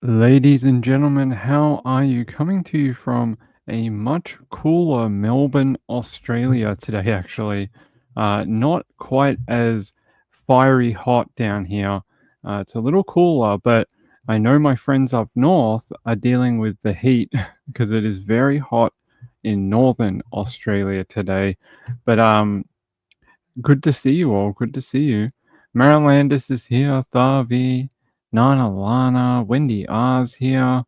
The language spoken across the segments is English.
Ladies and gentlemen, how are you? Coming to you from a much cooler Melbourne, Australia today, actually. Not quite as fiery hot down here. It's a little cooler, but I know my friends up north are dealing with the heat because it is very hot in northern Australia today. But good to see you all. Good to see you. Marilyn Landis is here. Thavi, Nana Lana, Wendy R's here.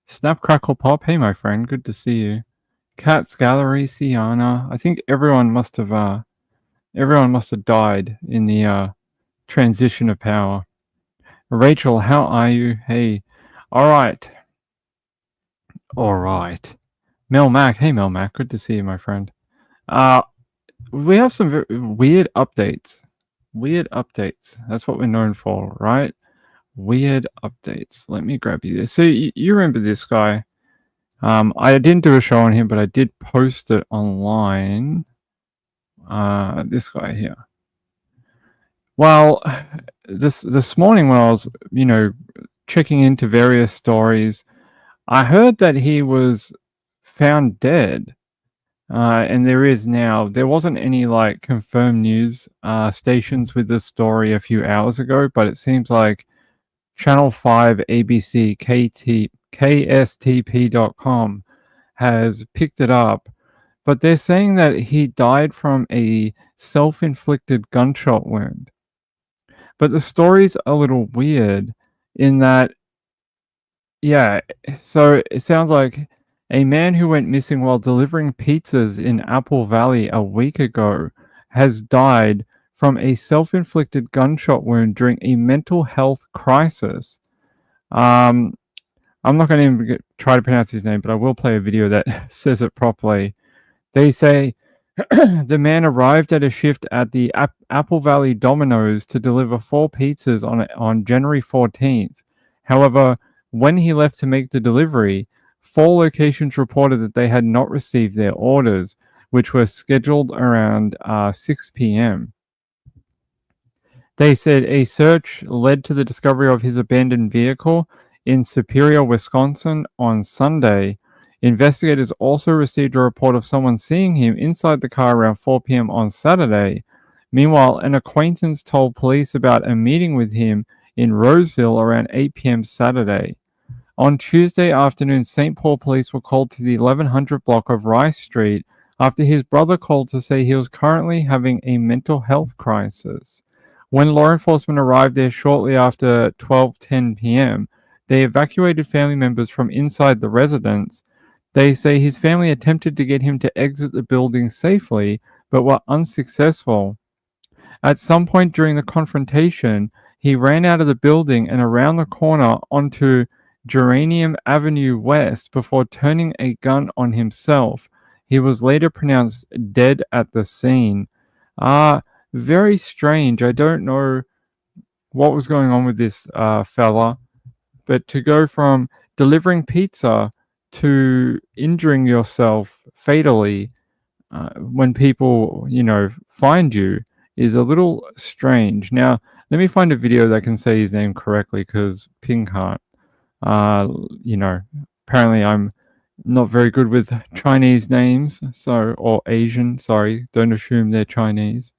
Snap Crackle Pop. Hey, my friend. Good to see you. Cats Gallery, Siana. I think everyone must have died in the transition of power. Rachel, how are you? Hey. All right. All right. Mel Mac. Hey, Mel Mac. Good to see you, my friend. Uh, we have some weird updates. Weird updates. That's what we're known for, right? Weird updates. Let me grab you this. So you remember this guy? I didn't do a show on him, but I did post it online. This guy here. Well, this morning when I was, checking into various stories, I heard that he was found dead. And there wasn't any like confirmed news stations with this story a few hours ago, but it seems like Channel 5, ABC, KSTP.com has picked it up, but they're saying that he died from a self-inflicted gunshot wound. But the story's a little weird in that, yeah, so it sounds like a man who went missing while delivering pizzas in Apple Valley a week ago has died from a self-inflicted gunshot wound during a mental health crisis. Um, I'm not going to even try to pronounce his name, but I will play a video that says it properly. They say the man arrived at a shift at the Apple Valley Domino's to deliver 4 pizzas on January 14th. However, when he left to make the delivery, 4 locations reported that they had not received their orders, which were scheduled around 6 p.m. They said a search led to the discovery of his abandoned vehicle in Superior, Wisconsin on Sunday. Investigators also received a report of someone seeing him inside the car around 4 p.m. on Saturday. Meanwhile, an acquaintance told police about a meeting with him in Roseville around 8 p.m. Saturday. On Tuesday afternoon, St. Paul police were called to the 1100 block of Rice Street after his brother called to say he was currently having a mental health crisis. When law enforcement arrived there shortly after 12:10 p.m., they evacuated family members from inside the residence. They say his family attempted to get him to exit the building safely, but were unsuccessful. At some point during the confrontation, he ran out of the building and around the corner onto Geranium Avenue West before turning a gun on himself. He was later pronounced dead at the scene. Very strange. I don't know what was going on with this fella, but to go from delivering pizza to injuring yourself fatally when people, find you is a little strange. Now, let me find a video that can say his name correctly because Ping can't. Uh, you know, apparently I'm not very good with Chinese names, or Asian. Sorry, don't assume they're Chinese.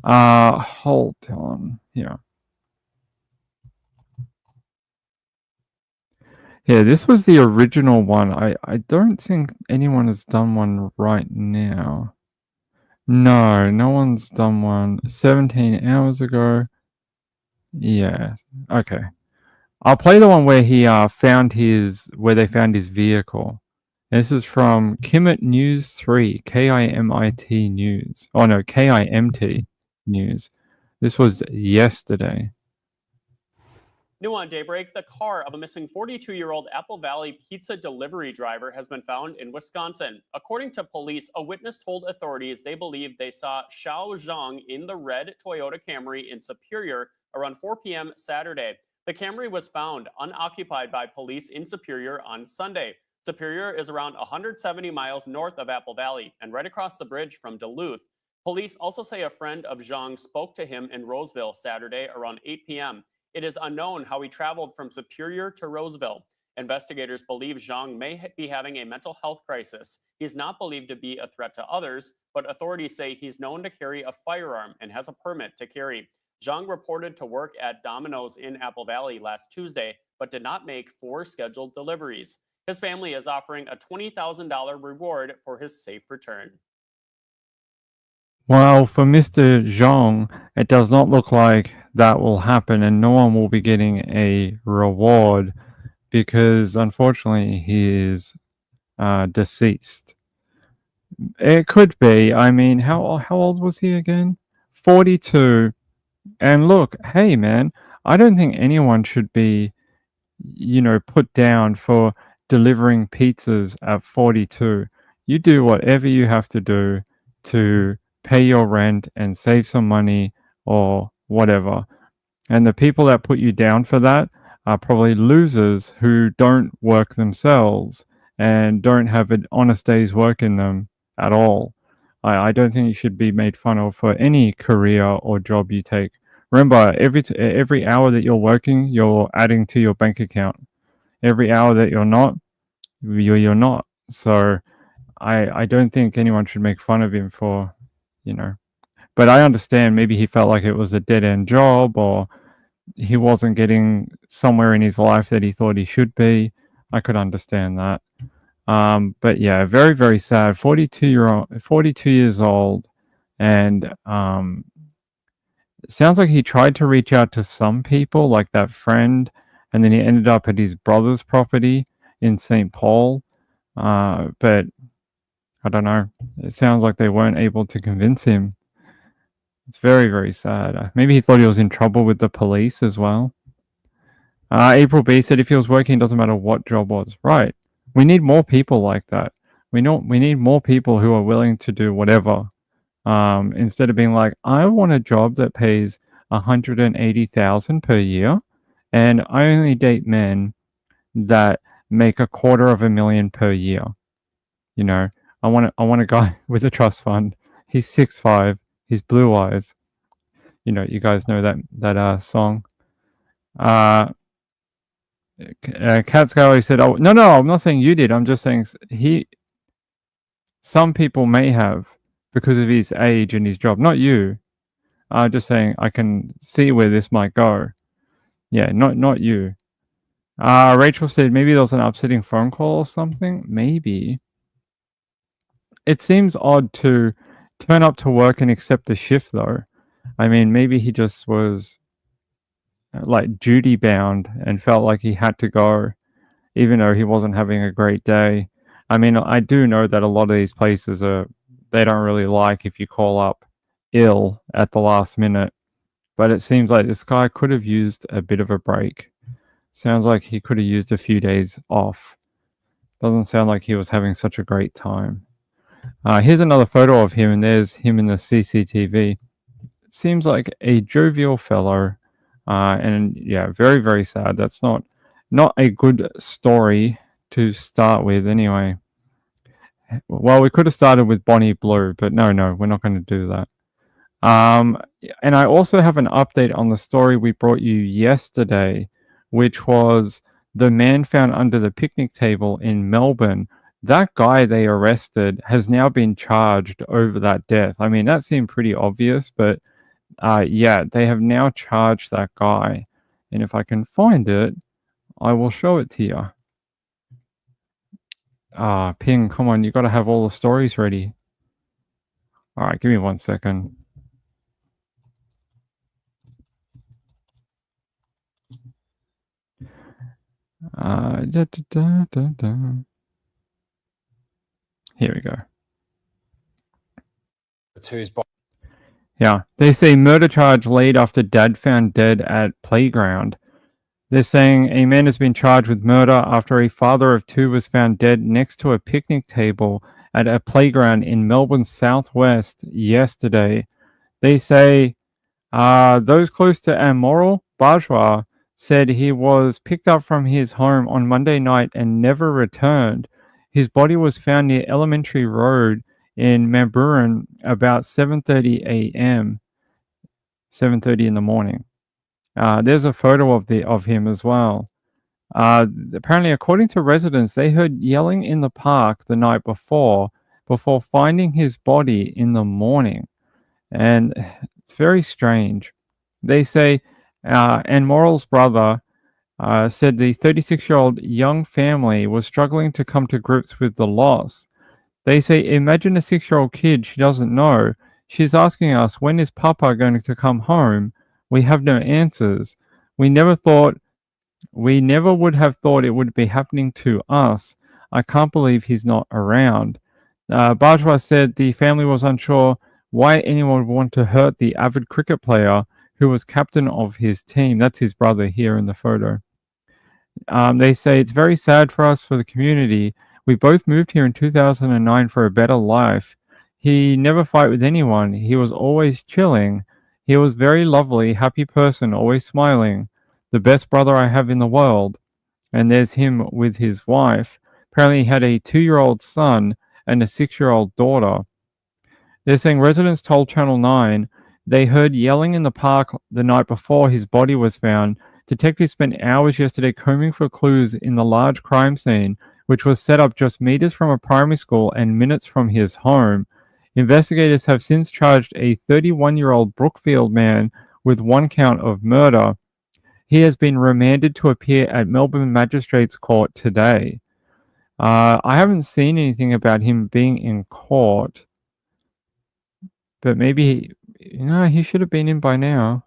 Hold on. Yeah, this was the original one. I don't think anyone has done one right now. No, no one's done one 17 hours ago. Yeah, okay. I'll play the one where he where they found his vehicle. This is from Kimmit News 3, KIMIT News. Oh no, KIMT News. This was yesterday. New on Daybreak, the car of a missing 42-year-old Apple Valley pizza delivery driver has been found in Wisconsin. According to police, a witness told authorities they believe they saw Xiao Zhang in the red Toyota Camry in Superior around 4 p.m. Saturday. The Camry was found unoccupied by police in Superior on Sunday. Superior is around 170 miles north of Apple Valley and right across the bridge from Duluth. Police also say a friend of Zhang spoke to him in Roseville Saturday around 8 p.m. It is unknown how he traveled from Superior to Roseville. Investigators believe Zhang may be having a mental health crisis. He's not believed to be a threat to others, but authorities say he's known to carry a firearm and has a permit to carry. Zhang reported to work at Domino's in Apple Valley last Tuesday, but did not make 4 scheduled deliveries. His family is offering a $20,000 reward for his safe return. Well, for Mr. Zhang, it does not look like that will happen, and no one will be getting a reward because unfortunately he is deceased. It could be. I mean, how old was he again? 42. And look, hey man, I don't think anyone should be, put down for delivering pizzas at 42. You do whatever you have to do to pay your rent and save some money or whatever. And the people that put you down for that are probably losers who don't work themselves and don't have an honest day's work in them at all. I don't think you should be made fun of for any career or job you take. Remember, every hour that you're working, you're adding to your bank account. Every hour that you're not, you're not. So I don't think anyone should make fun of him for, But I understand maybe he felt like it was a dead-end job or he wasn't getting somewhere in his life that he thought he should be. I could understand that. But yeah, very, very sad. 42 years old, and it sounds like he tried to reach out to some people, like that friend, and then he ended up at his brother's property in St. Paul. But I don't know. It sounds like they weren't able to convince him. It's very, very sad. Maybe he thought he was in trouble with the police as well. April B said if he was working, it doesn't matter what job was. Right. We need more people like that. We need more people who are willing to do whatever. Instead of being like, I want a job that pays $180,000 per year, and I only date men that make $250,000 per year. I want a guy with a trust fund. He's 6'5". He's blue eyes. You guys know that song. Cat Scully said, "Oh no, I'm not saying you did. I'm just saying some people may have because of his age and his job. Not you. I'm just saying I can see where this might go. Yeah, not you." Rachel said maybe there was an upsetting phone call or something. Maybe. It seems odd to turn up to work and accept the shift, though. I mean, maybe he just was like duty bound and felt like he had to go, even though he wasn't having a great day. I mean, I do know that a lot of these places they don't really like if you call up ill at the last minute, but it seems like this guy could have used a bit of a break. Sounds like he could have used a few days off. Doesn't sound like he was having such a great time. Here's another photo of him, and there's him in the CCTV. Seems like a jovial fellow, and yeah, very, very sad. That's not a good story to start with anyway. Well, we could have started with Bonnie Blue, but no, we're not going to do that. And I also have an update on the story we brought you yesterday, which was the man found under the picnic table in Melbourne. That guy they arrested has now been charged over that death. I mean, that seemed pretty obvious, but yeah, they have now charged that guy. And if I can find it, I will show it to you. Ping, come on, you got to have all the stories ready. All right, give me 1 second. Here we go. Yeah, they say murder charge laid after dad found dead at playground. They're saying a man has been charged with murder after a father of 2 was found dead next to a picnic table at a playground in Melbourne's southwest yesterday. They say those close to Amoral Bajwa said he was picked up from his home on Monday night and never returned. His body was found near Elementary Road in Mamburan about 7:30 a.m., 7:30 in the morning. There's a photo of him as well. Apparently, according to residents, they heard yelling in the park the night before finding his body in the morning. And it's very strange. They say, and Morrell's brother said the 36-year-old young family was struggling to come to grips with the loss. They say, imagine a 6-year-old kid she doesn't know. She's asking us, when is Papa going to come home? We have no answers. We never would have thought it would be happening to us. I can't believe he's not around. Bajwa said the family was unsure why anyone would want to hurt the avid cricket player who was captain of his team. That's his brother here in the photo. They say it's very sad for us, for the community. We both moved here in 2009 for a better life. He never fight with anyone. He was always chilling. He was very lovely, happy person, always smiling. The best brother I have in the world. And there's him with his wife. Apparently he had a 2-year-old son and a 6-year-old daughter. They're saying residents told Channel 9 they heard yelling in the park the night before his body was found. Detectives spent hours yesterday combing for clues in the large crime scene, which was set up just meters from a primary school and minutes from his home. Investigators have since charged a 31-year-old Brookfield man with 1 count of murder. He has been remanded to appear at Melbourne Magistrates Court today. I haven't seen anything about him being in court, but maybe he should have been in by now.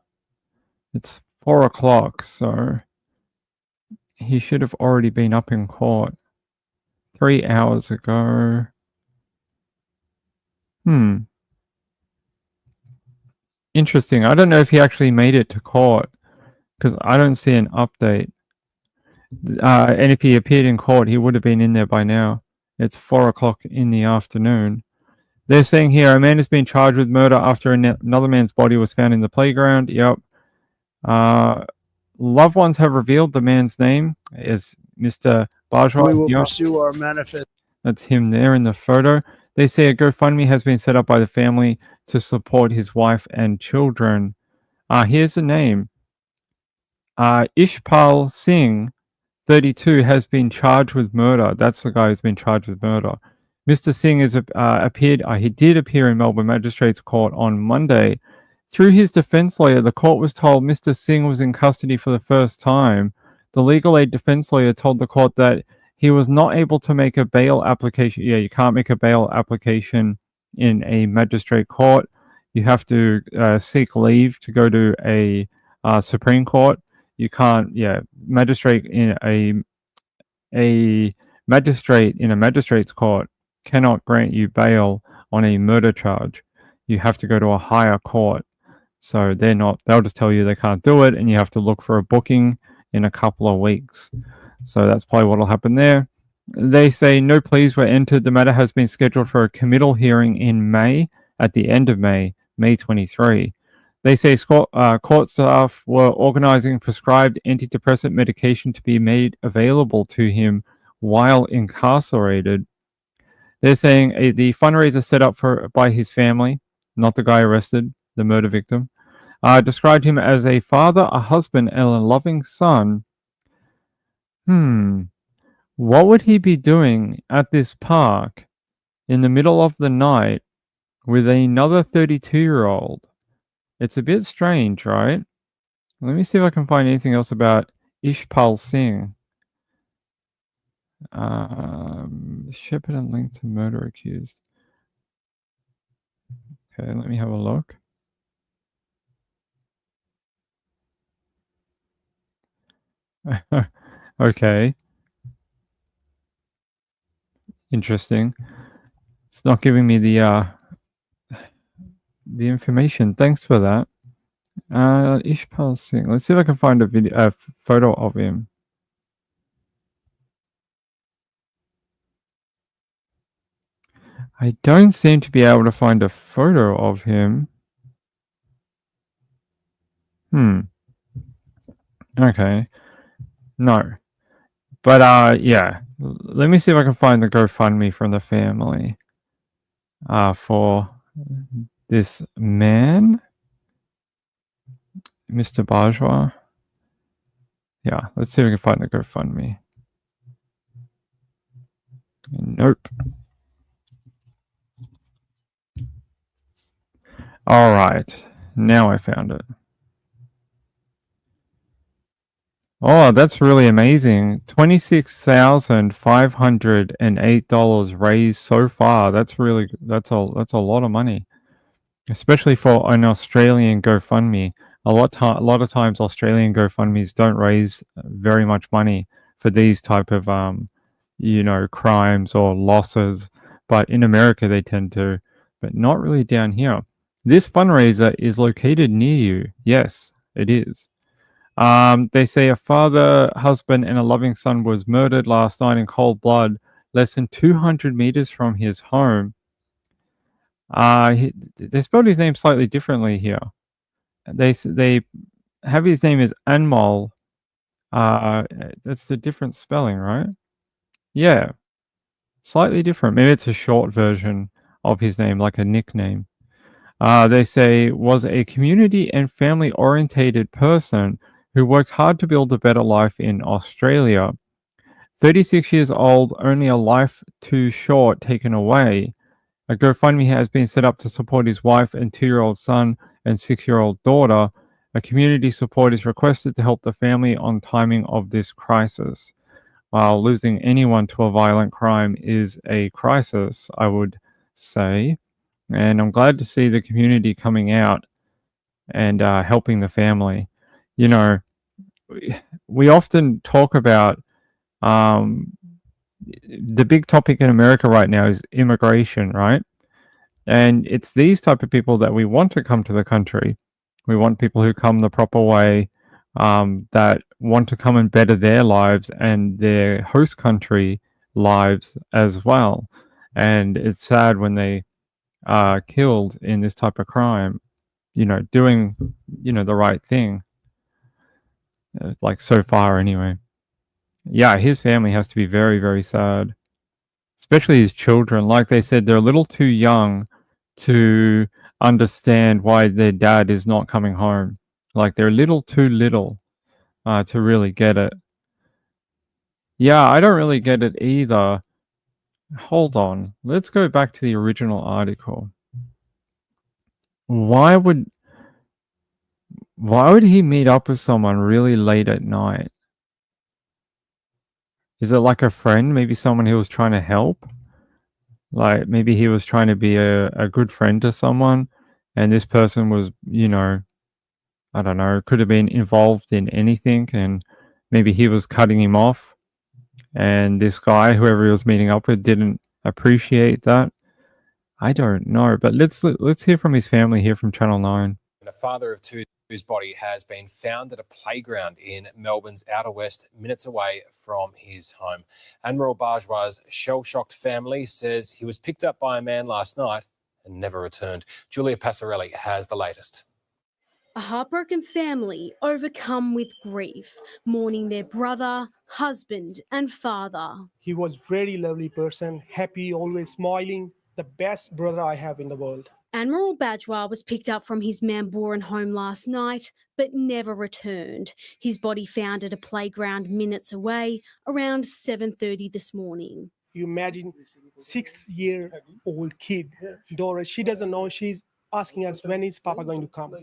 It's 4 o'clock, so he should have already been up in court 3 hours ago. Interesting. I don't know if he actually made it to court because I don't see an update. And if he appeared in court, he would have been in there by now. It's 4 o'clock in the afternoon. They're saying here a man has been charged with murder after another man's body was found in the playground. Yep. Loved ones have revealed the man's name is Mr. Bajwa. We will pursue our manifest. That's him there in the photo. They say a GoFundMe has been set up by the family to support his wife and children. Here's the name. Ishpal Singh, 32, has been charged with murder. That's the guy who's been charged with murder. Mr. Singh he did appear in Melbourne Magistrates Court on Monday. Through his defense lawyer, the court was told Mr. Singh was in custody for the first time. The legal aid defense lawyer told the court that he was not able to make a bail application. Yeah, you can't make a bail application in a magistrate court. You have to seek leave to go to a Supreme Court. You can't, magistrate in a magistrate's court cannot grant you bail on a murder charge. You have to go to a higher court. So they'll just tell you they can't do it, and you have to look for a booking in a couple of weeks. So that's probably what will happen there. They say no pleas were entered. The matter has been scheduled for a committal hearing in May, at the end of May 23. They say court staff were organizing prescribed antidepressant medication to be made available to him while incarcerated. They're saying the fundraiser set up by his family, not the guy arrested, the murder victim, described him as a father, a husband, and a loving son. What would he be doing at this park in the middle of the night with another 32-year-old? It's a bit strange, right? Let me see if I can find anything else about Ishpal Singh. Shepherd and linked to murder accused. Okay, let me have a look. Okay. Interesting. It's not giving me the information. Thanks for that. Ishpal Singh. Let's see if I can find a photo of him. I don't seem to be able to find a photo of him. Okay. No. But yeah. Let me see if I can find the GoFundMe from the family for this man, Mr. Bajwa. Yeah, let's see if we can find the GoFundMe. Nope. All right, now I found it. Oh, that's really amazing. $26,508 raised so far. That's a lot of money, especially for an Australian GoFundMe. A lot of times Australian GoFundMes don't raise very much money for these type of crimes or losses, but in America they tend to, but not really down here. This fundraiser is located near you. Yes, it is. They say a father, husband, and a loving son was murdered last night in cold blood, less than 200 meters from his home. They spelled his name slightly differently here. They have his name as Anmol. That's the different spelling, right? Yeah, slightly different. Maybe it's a short version of his name, like a nickname. They say was a community and family orientated person who worked hard to build a better life in Australia. 36 years old, only a life too short taken away. A GoFundMe has been set up to support his wife and 2-year-old son and 6-year-old daughter. A community support is requested to help the family on timing of this crisis. While losing anyone to a violent crime is a crisis, I would say. And I'm glad to see the community coming out and helping the family. You know, we often talk about the big topic in America right now is immigration, right? And it's these type of people that we want to come to the country. We want people who come the proper way, that want to come and better their lives and their host country lives as well. And it's sad when they are killed in this type of crime, doing, the right thing, like so far anyway. Yeah, his family has to be very, very sad, especially his children. Like they said, they're a little too young to understand why their dad is not coming home. Like they're a little too little to really get it. Yeah, I don't really get it either. Hold on. Let's go back to the original article. Why would he meet up with someone really late at night? Is it like a friend? Maybe someone he was trying to help? Like maybe he was trying to be a good friend to someone, and this person was, I don't know, could have been involved in anything, and maybe he was cutting him off, and this guy, whoever he was meeting up with, didn't appreciate that. I don't know, but let's hear from his family here from Channel 9. And a father of two whose body has been found at a playground in Melbourne's outer west, minutes away from his home. Admiral Bajwa's shell-shocked family says he was picked up by a man last night and never returned. Julia Passarelli has the latest. A heartbroken family overcome with grief, mourning their brother, husband and father. He was very lovely person, happy, always smiling, the best brother I have in the world. Admiral Bajwa was picked up from his Mamboran home last night, but never returned. His body found at a playground minutes away, around 7:30 this morning. You imagine 6-year-old kid, Dora, she doesn't know, she's asking us, when is Papa going to come?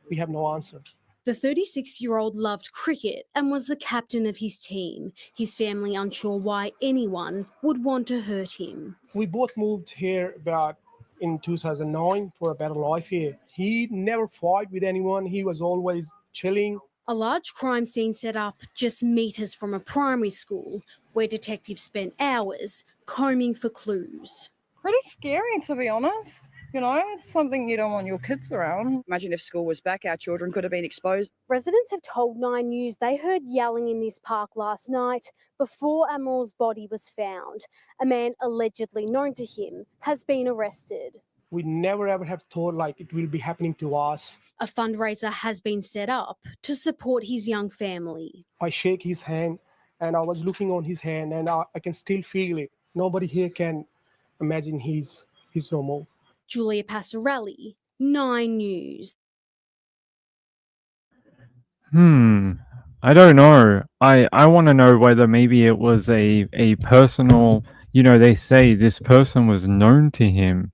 We have no answer. The 36-year-old loved cricket and was the captain of his team. His family unsure why anyone would want to hurt him. We both moved here about in 2009 for a better life here. He never fought with anyone. He was always chilling. A large crime scene set up just meters from a primary school where detectives spent hours combing for clues. Pretty scary, to be honest. It's something you don't want your kids around. Imagine if school was back, our children could have been exposed. Residents have told Nine News they heard yelling in this park last night before Admiral's body was found. A man allegedly known to him has been arrested. We never ever have thought like it will be happening to us. A fundraiser has been set up to support his young family. I shake his hand and I was looking on his hand and I can still feel it. Nobody here can imagine he's no more. Julia Passarelli, 9 News. I don't know. I want to know whether maybe it was a personal, they say this person was known to him.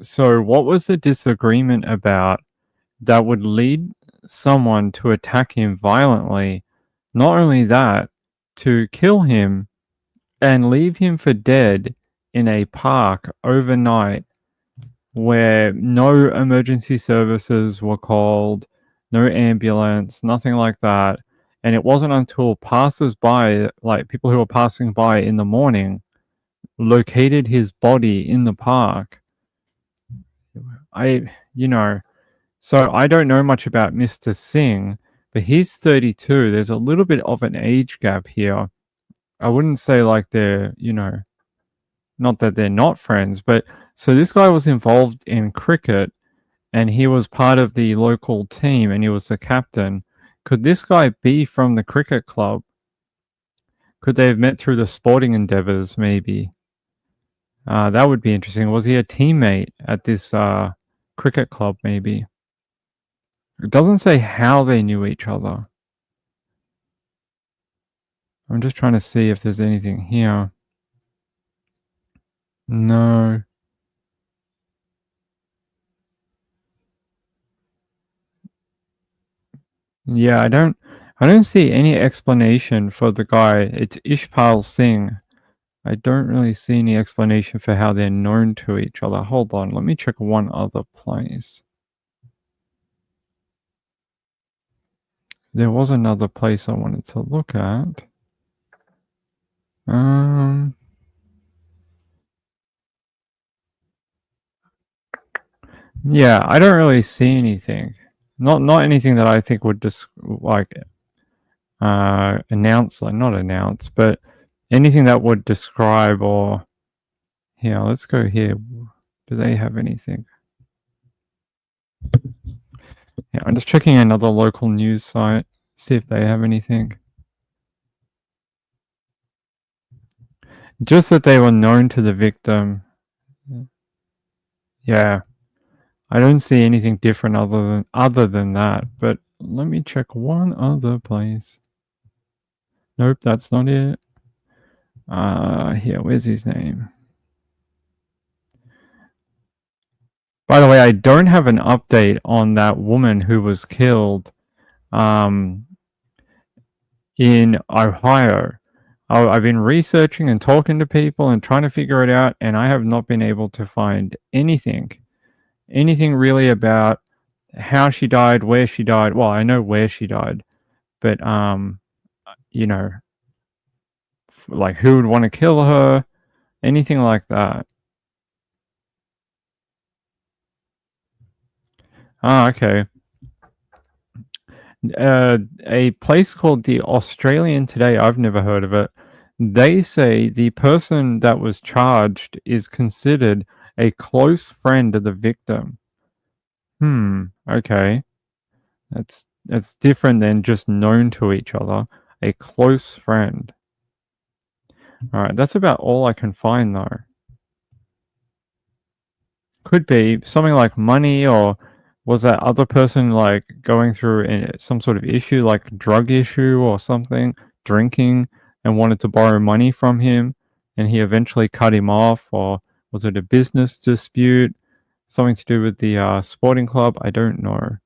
So what was the disagreement about that would lead someone to attack him violently? Not only that, to kill him and leave him for dead in a park overnight where no emergency services were called, no ambulance, nothing like that. And it wasn't until passers-by, like people who were passing by in the morning, located his body in the park. So I don't know much about Mr. Singh, but he's 32. There's a little bit of an age gap here. I wouldn't say like they're, not that they're not friends, but so this guy was involved in cricket and he was part of the local team and he was the captain. Could this guy be from the cricket club? Could they have met through the sporting endeavors, maybe? That would be interesting. Was he a teammate at this cricket club, maybe? It doesn't say how they knew each other. I'm just trying to see if there's anything here. No. Yeah, I don't see any explanation for the guy. It's Ishpal Singh. I don't really see any explanation for how they're known to each other. Hold on, let me check one other place. There was another place I wanted to look at. Yeah, I don't really see anything. Not anything that I think would just announce, like not announce, but anything that would describe or here, let's go here. Do they have anything? Yeah, I'm just checking another local news site, see if they have anything. Just that they were known to the victim. Yeah. I don't see anything different other than that, but let me check one other place. Nope, that's not it. Here, where's his name? By the way, I don't have an update on that woman who was killed in Ohio. I've been researching and talking to people and trying to figure it out, and I have not been able to find anything really about how she died, where she died. Well, I know where she died, but like who would want to kill her, anything like that. Okay. A place called the Australian Today, I've never heard of it. They say the person that was charged is considered a close friend of the victim. Okay. That's different than just known to each other. A close friend. Alright, that's about all I can find though. Could be something like money, or was that other person like going through some sort of issue, like drug issue or something, drinking, and wanted to borrow money from him, and he eventually cut him off? Or was it a business dispute, something to do with the sporting club? I don't know.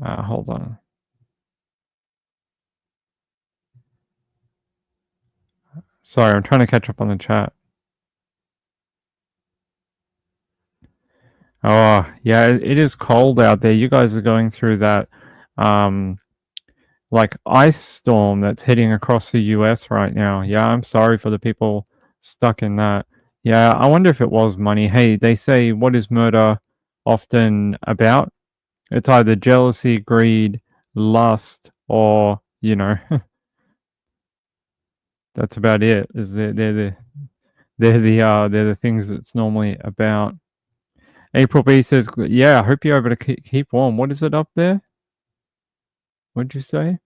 Hold on. Sorry, I'm trying to catch up on the chat. Oh, yeah, it is cold out there. You guys are going through that like ice storm that's heading across the US right now. Yeah, I'm sorry for the people stuck in that. Yeah, I wonder if it was money. Hey, they say, what is murder often about? It's either jealousy, greed, lust, or, that's about it. They're the things it's normally about. April B says, yeah, I hope you're able to keep warm. What is it up there? What did you say?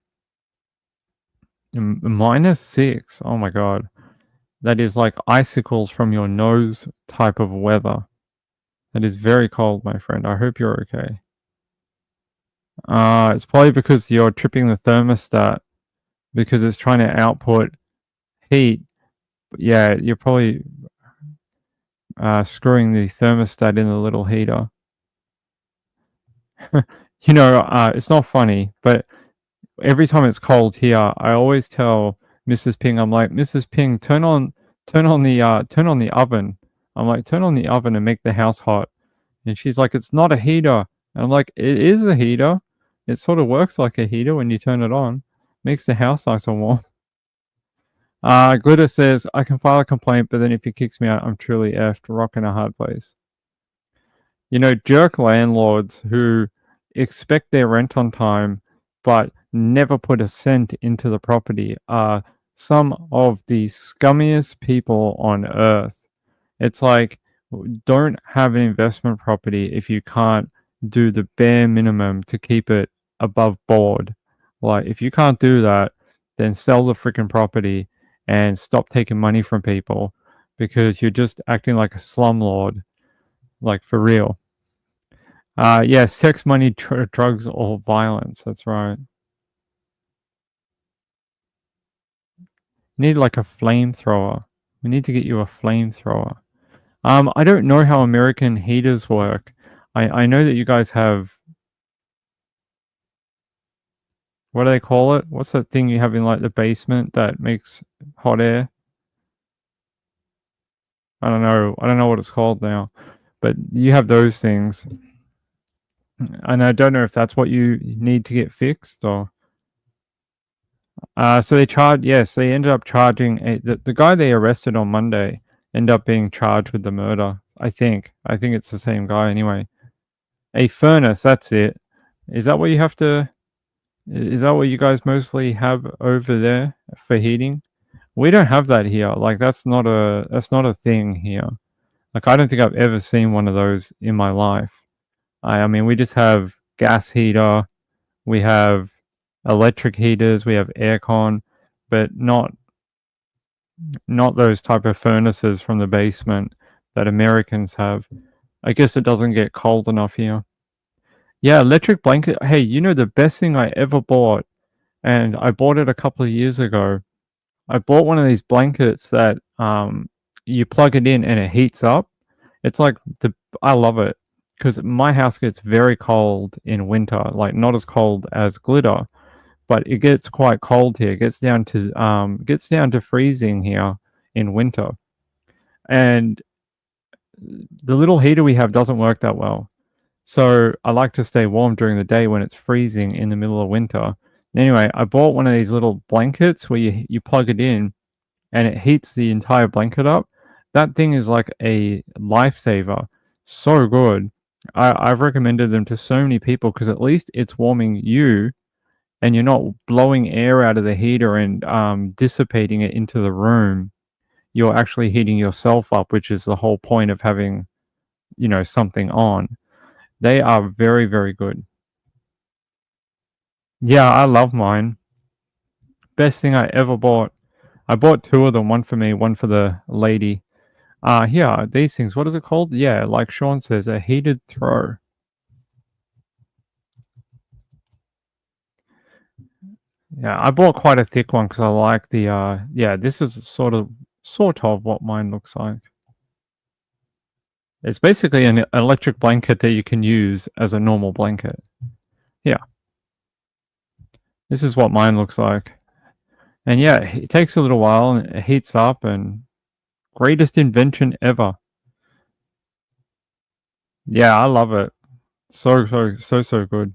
-6. Oh my god. That is like icicles from your nose type of weather. That is very cold, my friend. I hope you're okay. It's probably because you're tripping the thermostat because it's trying to output heat. But yeah, you're probably screwing the thermostat in the little heater. You know, it's not funny, but every time it's cold here, I always tell Mrs. Ping, I'm like, Mrs. Ping, turn on the oven. I'm like, turn on the oven and make the house hot. And she's like, it's not a heater. And I'm like, it is a heater. It sort of works like a heater when you turn it on. Makes the house nice and warm. Glitter says, I can file a complaint, but then if he kicks me out, I'm truly effed. Rock in a hard place. You know, jerk landlords who expect their rent on time, but never put a cent into the property are some of the scummiest people on earth. It's like, don't have an investment property if you can't do the bare minimum to keep it above board. Like, if you can't do that, then sell the freaking property and stop taking money from people because you're just acting like a slumlord, like for real. Yeah, sex, money, drugs, or violence. That's right. Need like a flamethrower. We need to get you a flamethrower. I don't know how American heaters work. I know that you guys have. What do they call it? What's that thing you have in like the basement that makes hot air? I don't know. I don't know what it's called now, but you have those things, and I don't know if that's what you need to get fixed or. So they charged. Yes, they ended up charging the guy they arrested on Monday. Ended up being charged with the murder. I think it's the same guy anyway. A furnace. That's it. Is that what you have to? Is that what you guys mostly have over there for heating? We don't have that here. Like that's not a thing here. Like I don't think I've ever seen one of those in my life. I mean, we just have gas heater, we have electric heaters, we have aircon, but not those type of furnaces from the basement that Americans have. I guess it doesn't get cold enough here. Yeah, electric blanket. Hey, you know the best thing I ever bought, and I bought it a couple of years ago. I bought one of these blankets that you plug it in and it heats up. It's like I love it because my house gets very cold in winter, like not as cold as Glitter, but it gets quite cold here. It gets down to freezing here in winter, and the little heater we have doesn't work that well. So I like to stay warm during the day when it's freezing in the middle of winter. Anyway, I bought one of these little blankets where you plug it in and it heats the entire blanket up. That thing is like a lifesaver. So good. I've recommended them to so many people because at least it's warming you and you're not blowing air out of the heater and dissipating it into the room. You're actually heating yourself up, which is the whole point of having, something on. They are very, very good. Yeah, I love mine. Best thing I ever bought. I bought two of them, one for me, one for the lady. Here, these things, what is it called? Yeah, like Sean says, a heated throw. Yeah, I bought quite a thick one because I like the, yeah, this is sort of what mine looks like. It's basically an electric blanket that you can use as a normal blanket. Yeah. This is what mine looks like. And yeah, it takes a little while and it heats up and greatest invention ever. Yeah, I love it. So good.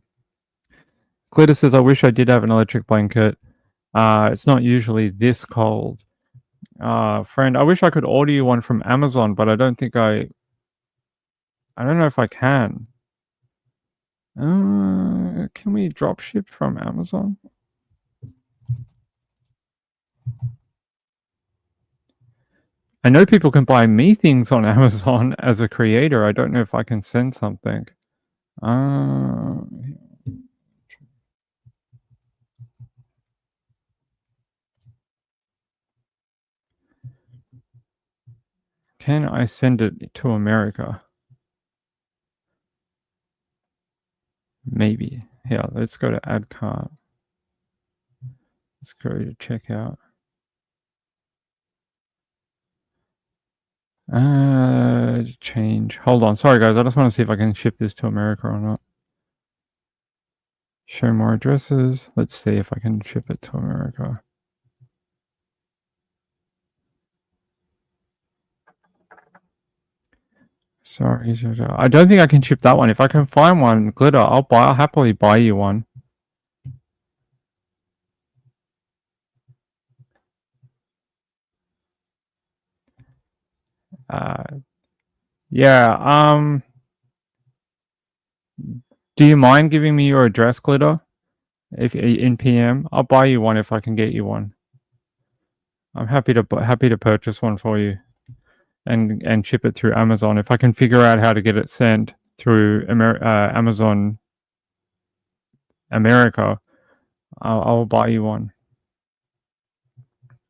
Glitter says, I wish I did have an electric blanket. It's not usually this cold. Friend, I wish I could order you one from Amazon, but I don't think I don't know if I can. Can we drop ship from Amazon? I know people can buy me things on Amazon as a creator. I don't know if I can send something. Can I send it to America? Maybe. Here, let's go to add cart. Let's go to checkout. Change. Hold on. Sorry, guys. I just want to see if I can ship this to America or not. Show more addresses. Let's see if I can ship it to America. Sorry, I don't think I can ship that one. If I can find one, Glitter, I'll happily buy you one. Yeah, do you mind giving me your address, Glitter? If in PM, I'll buy you one if I can get you one. I'm happy to purchase one for you, and ship it through Amazon if I can figure out how to get it sent through Amazon America. I'll buy you one.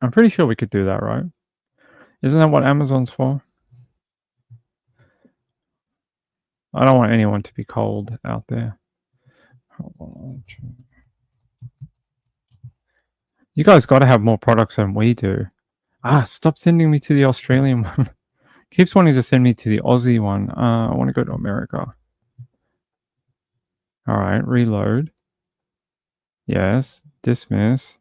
I'm pretty sure we could do that, right? Isn't that what Amazon's for? I don't want anyone to be cold out there. Hold on. You guys got to have more products than we do. Stop sending me to the Australian one. Keeps wanting to send me to the Aussie one. I want to go to America. All right, reload. Yes, dismiss.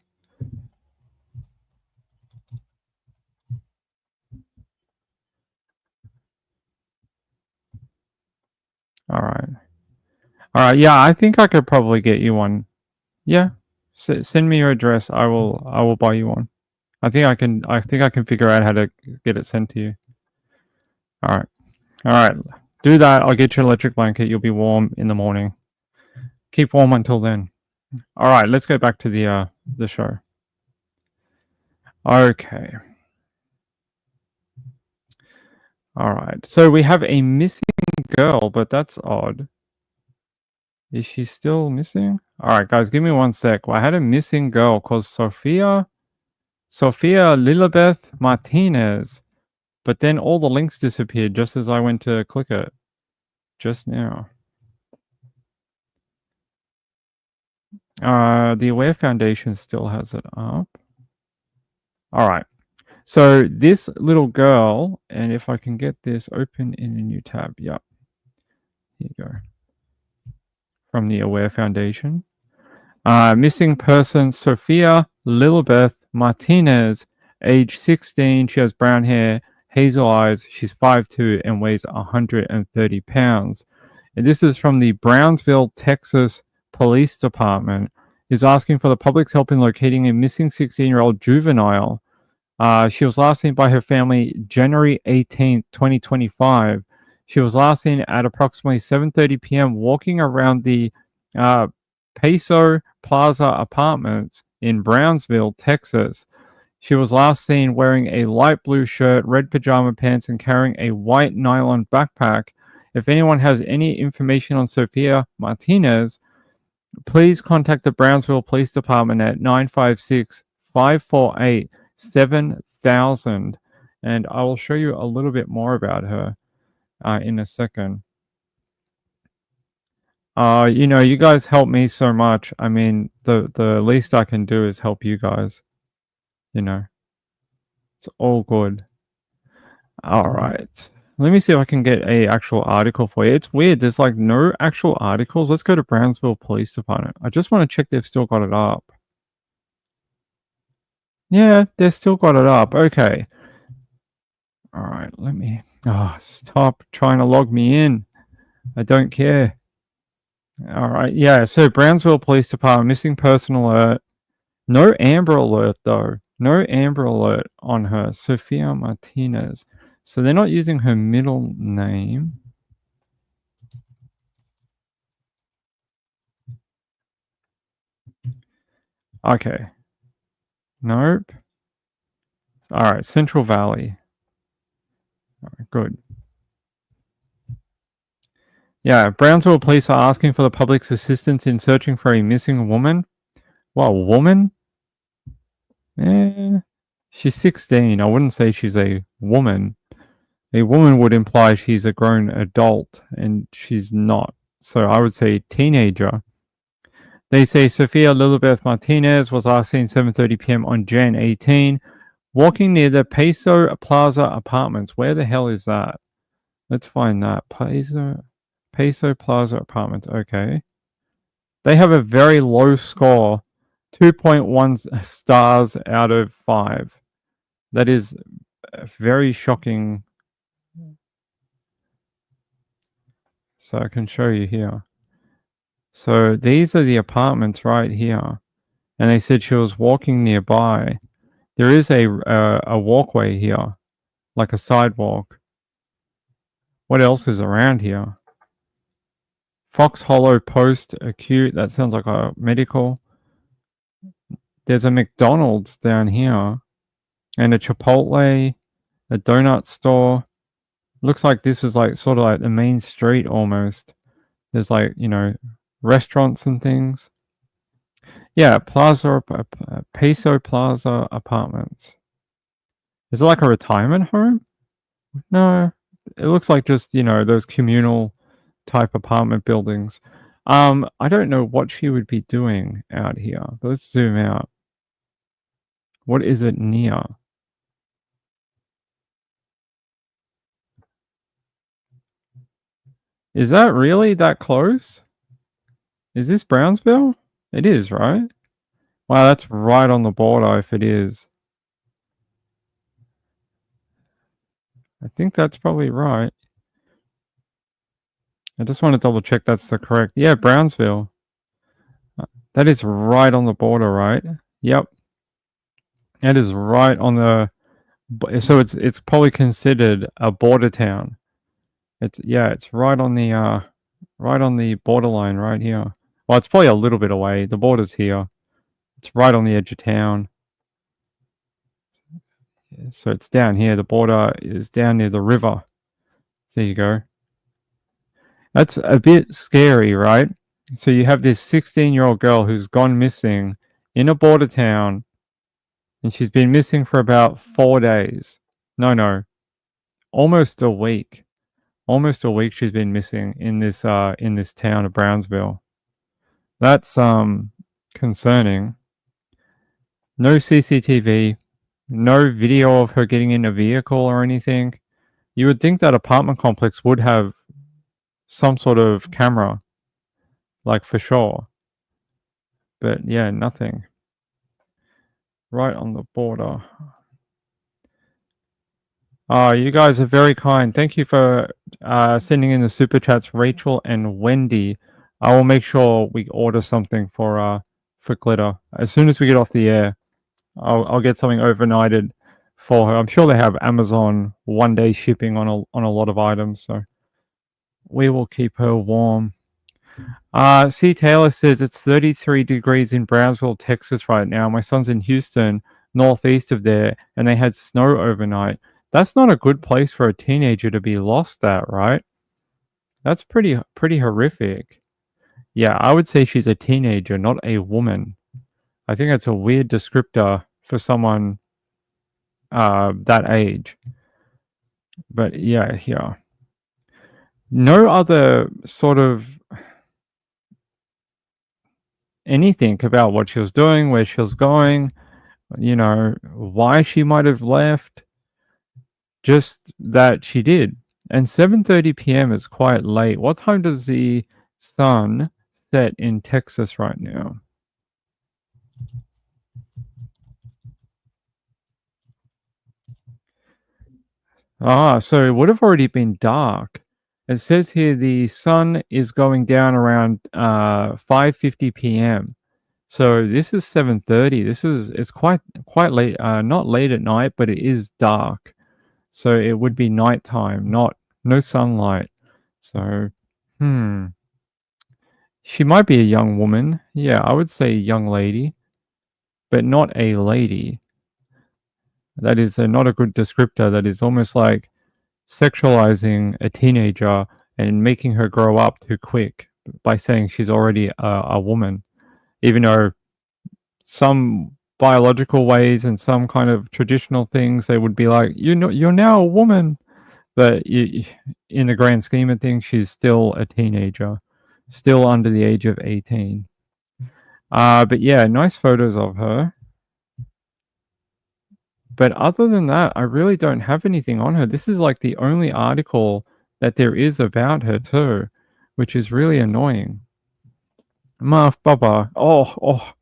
All right. Yeah, I think I could probably get you one. Yeah, send me your address. I will buy you one. I think I can figure out how to get it sent to you. All right. Do that. I'll get you an electric blanket. You'll be warm in the morning. Keep warm until then. All right. Let's go back to the show. Okay. All right. So we have a missing girl, but that's odd. Is she still missing? All right, guys, give me 1 sec. Well, I had a missing girl called Sophia Lilibeth Martinez, but then all the links disappeared just as I went to click it just now. The Aware Foundation still has it up. All right. So this little girl, and if I can get this open in a new tab, yep. Here you go. From the Aware Foundation. Missing person Sophia Lilibeth Martinez, age 16. She has brown hair, hazel eyes. She's 5'2" and weighs 130 pounds. And this is from the Brownsville, Texas Police Department. Is asking for the public's help in locating a missing 16-year-old juvenile. She was last seen by her family January 18th, 2025. She was last seen at approximately 7:30 p.m. walking around the Peso Plaza Apartments in Brownsville, Texas. She was last seen wearing a light blue shirt, red pajama pants, and carrying a white nylon backpack. If anyone has any information on Sophia Martinez, please contact the Brownsville Police Department at 956-548-7000. And I will show you a little bit more about her in a second. You guys help me so much. I mean, the least I can do is help you guys. It's all good. All right. Let me see if I can get a actual article for you. It's weird. There's like no actual articles. Let's go to Brownsville Police Department. I just want to check they've still got it up. Yeah, they've still got it up. Okay. All right. Let me... stop trying to log me in. I don't care. All right. Yeah. So Brownsville Police Department, missing person alert. No Amber Alert, though. No Amber Alert on her. Sophia Martinez. So they're not using her middle name. Okay. Nope. All right. Central Valley. All right, good. Yeah, Brownsville police are asking for the public's assistance in searching for a missing woman. What, woman? She's 16. I wouldn't say she's a woman. A woman would imply she's a grown adult, and she's not. So I would say teenager. They say Sophia Lilibeth Martinez was last seen 7:30 p.m. on Jan 18, walking near the Peso Plaza apartments. Where the hell is that? Let's find that. Peso Plaza apartments. Okay. They have a very low score, 2.1 stars out of 5. That is very shocking. So I can show you here. So these are the apartments right here. And they said she was walking nearby. There is a walkway here, like a sidewalk. What else is around here? Fox Hollow Post Acute. That sounds like a medical. There's a McDonald's down here. And a Chipotle. A donut store. Looks like this is like sort of like the main street almost. There's like, you know, restaurants and things. Yeah, Peso Plaza Apartments. Is it like a retirement home? No, it looks like just, you know, those communal type apartment buildings. I don't know what she would be doing out here, but let's zoom out. What is it near? Is that really that close? Is this Brownsville? It is, right? Wow, that's right on the border if it is. I think that's probably right. I just want to double check that's the correct. Yeah, Brownsville. That is right on the border, right? Yep. It is right on the... So it's probably considered a border town. It's right on the borderline right here. Well, it's probably a little bit away. The border's here. It's right on the edge of town. So it's down here. The border is down near the river. There you go. That's a bit scary, right? So you have this 16-year-old girl who's gone missing in a border town, and she's been missing for about 4 days. No. Almost a week. Almost a week she's been missing in this town of Brownsville. That's concerning. No CCTV, no video of her getting in a vehicle or anything. You would think that apartment complex would have some sort of camera, like for sure. But yeah, nothing. Right on the border. You guys are very kind. Thank you for sending in the super chats, Rachel and Wendy. I will make sure we order something for Glitter as soon as we get off the air. I'll get something overnighted for her. I'm sure they have Amazon one-day shipping on a lot of items, so we will keep her warm. C. Taylor says it's 33 degrees in Brownsville, Texas right now. My son's in Houston, northeast of there, and they had snow overnight. That's not a good place for a teenager to be lost at, right? That's pretty horrific. Yeah, I would say she's a teenager, not a woman. I think that's a weird descriptor for someone that age. But yeah. No other sort of anything about what she was doing, where she was going, you know, why she might have left. Just that she did. And 7:30 p.m. is quite late. What time does the sun set in Texas right now? So it would have already been dark. It says here the sun is going down around 5:50 p.m. So this is 7:30. It's quite late. Not late at night, but it is dark. So it would be nighttime, no sunlight. So, she might be a young woman. Yeah, I would say young lady, but not a lady. That is not a good descriptor. That is almost like sexualizing a teenager and making her grow up too quick by saying she's already a woman, even though some biological ways and some kind of traditional things, they would be like, you're now a woman, but in the grand scheme of things, she's still a teenager. still under the age of 18. But yeah, nice photos of her. But other than that, I really don't have anything on her. This is like the only article that there is about her too, which is really annoying. Muff, Baba. Oh,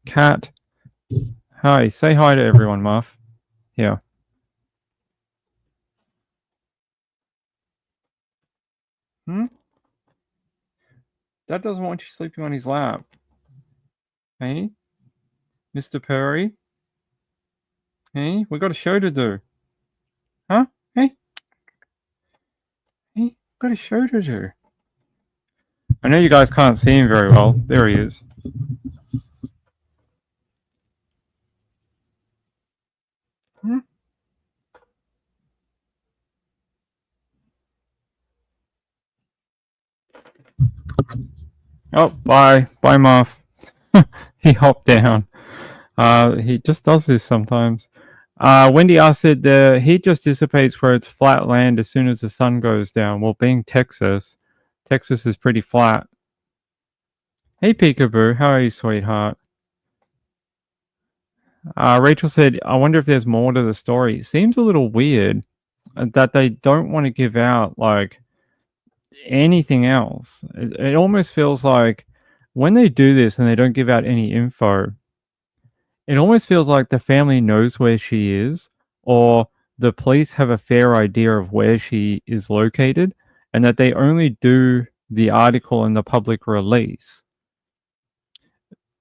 Cat. Hi, say hi to everyone, Muff. Here. Dad doesn't want you sleeping on his lap. Hey? Mr. Perry? Hey? We got a show to do. Huh? Hey? Hey? Got a show to do. I know you guys can't see him very well. There he is. Oh, bye. Bye, Muff. He hopped down. He just does this sometimes. Wendy asked said the heat just dissipates where it's flat land as soon as the sun goes down. Well, being Texas is pretty flat. Hey, Peekaboo. How are you, sweetheart? Rachel said, I wonder if there's more to the story. It seems a little weird that they don't want to give out, like, anything else. It almost feels like when they do this and they don't give out any info, it almost feels like the family knows where she is, or the police have a fair idea of where she is located, and that they only do the article and the public release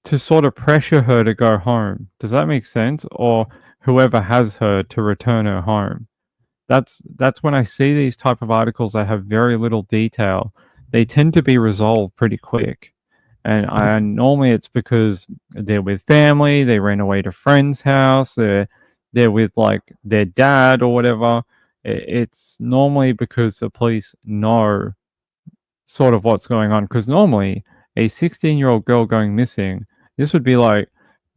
to sort of pressure her to go home. Does that make sense? Or whoever has her to return her home. That's when I see these type of articles that have very little detail, they tend to be resolved pretty quick. And normally it's because they're with family, they ran away to friend's house, they're with like their dad or whatever. It's normally because the police know sort of what's going on. Because normally a 16-year-old girl going missing, this would be like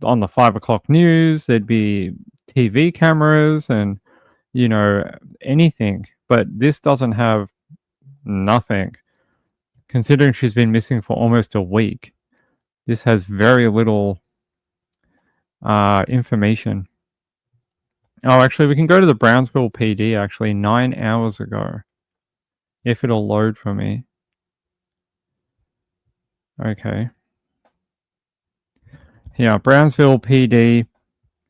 on the 5 o'clock news, there'd be TV cameras and, you know, anything. But this doesn't have nothing. Considering she's been missing for almost a week, this has very little information. Oh, actually, we can go to the Brownsville PD, actually, 9 hours ago. If it'll load for me. Okay. Yeah, Brownsville PD.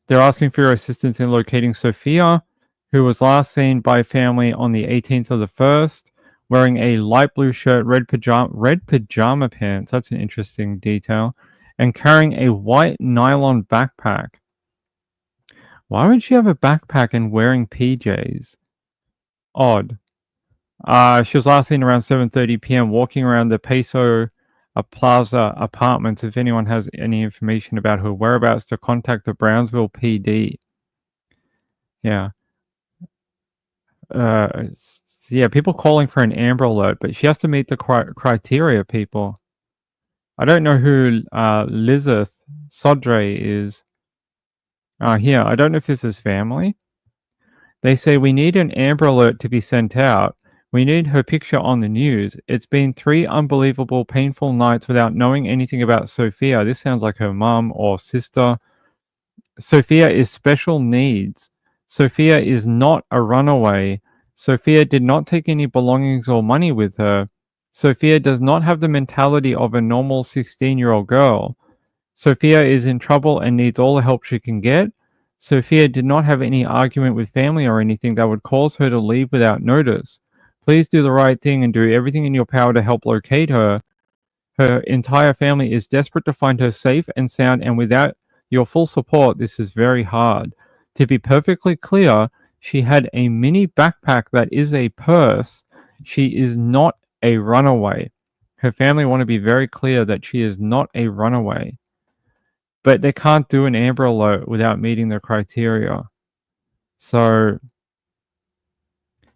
They're asking for your assistance in locating Sophia, who was last seen by family on the 18th of the 1st, wearing a light blue shirt, red pajama pants. That's an interesting detail. And carrying a white nylon backpack. Why would she have a backpack and wearing PJs? Odd. She was last seen around 7:30 p.m. walking around the Peso Plaza apartments. If anyone has any information about her whereabouts, to contact the Brownsville PD. Yeah. Yeah, people calling for an Amber Alert, but she has to meet the criteria, people. I don't know who Lizeth Sodre is. Here, I don't know if this is family. They say, we need an Amber Alert to be sent out. We need her picture on the news. It's been 3 unbelievable, painful nights without knowing anything about Sophia. This sounds like her mum or sister. Sophia is special needs. Sophia is not a runaway. Sophia did not take any belongings or money with her. Sophia does not have the mentality of a normal 16-year-old girl. Sophia is in trouble and needs all the help she can get. Sophia did not have any argument with family or anything that would cause her to leave without notice. Please do the right thing and do everything in your power to help locate her. Her entire family is desperate to find her safe and sound, and without your full support, this is very hard. To be perfectly clear, she had a mini backpack that is a purse. She is not a runaway. Her family want to be very clear that she is not a runaway. But they can't do an Amber Alert without meeting the criteria. So,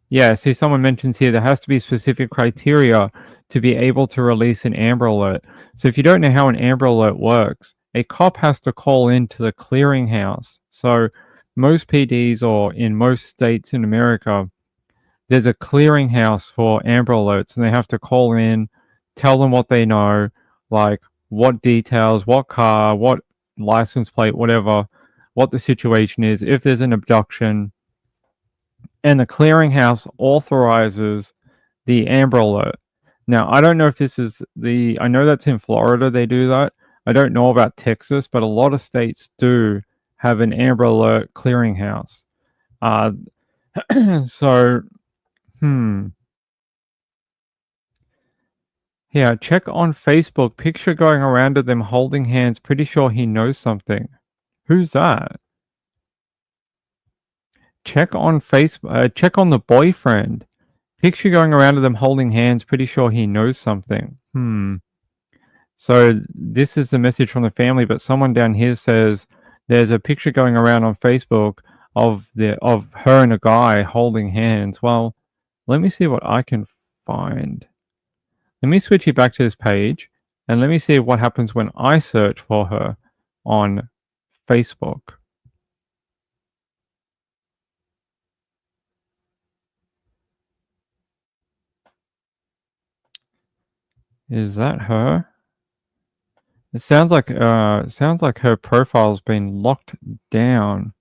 yeah, see, someone mentions here there has to be specific criteria to be able to release an Amber Alert. So if you don't know how an Amber Alert works, a cop has to call into the clearinghouse. So most PDs, or in most states in America, there's a clearinghouse for Amber Alerts, and they have to call in tell them what they know, like what details, what car, what license plate, whatever, what the situation is, if there's an abduction. And the clearinghouse authorizes the Amber Alert. Now, I don't know if this is I know that's in Florida, they do that. I don't know about Texas, but a lot of states do have an Amber Alert clearinghouse. So, yeah, check on Facebook. Picture going around of them holding hands. Pretty sure he knows something. Who's that? Check on Facebook. Check on the boyfriend. Picture going around of them holding hands. Pretty sure he knows something. So this is the message from the family, but someone down here says there's a picture going around on Facebook of her and a guy holding hands. Well, let me see what I can find. Let me switch you back to this page and let me see what happens when I search for her on Facebook. Is that her? It sounds like her profile's been locked down.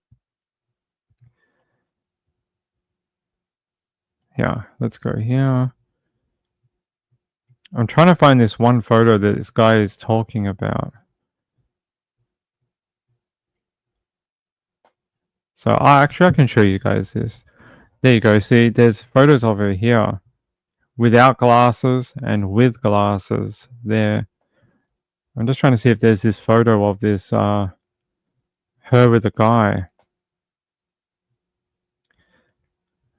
Yeah, let's go here. I'm trying to find this one photo that this guy is talking about. So I can show you guys this. There you go. See, there's photos of her here without glasses and with glasses there. I'm just trying to see if there's this photo of this her with a guy.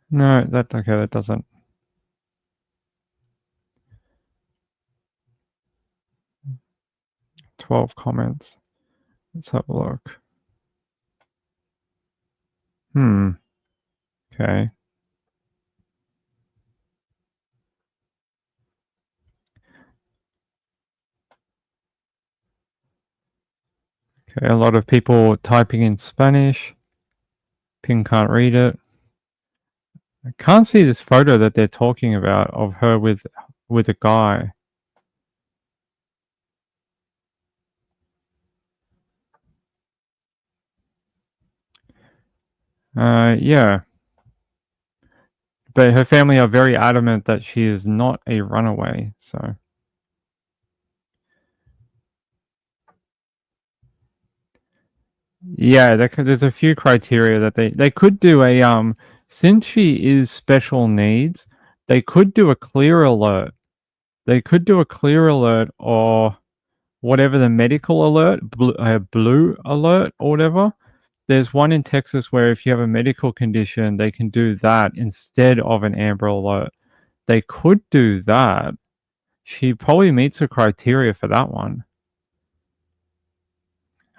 No, that doesn't. "12 comments. Let's have a look. Okay. Okay, a lot of people typing in Spanish. Ping can't read it. I can't see this photo that they're talking about of her with a guy. Yeah. But her family are very adamant that she is not a runaway, so. Yeah, there's a few criteria that they could do a since she is special needs, they could do a clear alert. They could do a clear alert or whatever the medical alert, blue alert or whatever. There's one in Texas where if you have a medical condition, they can do that instead of an Amber Alert. They could do that. She probably meets the criteria for that one.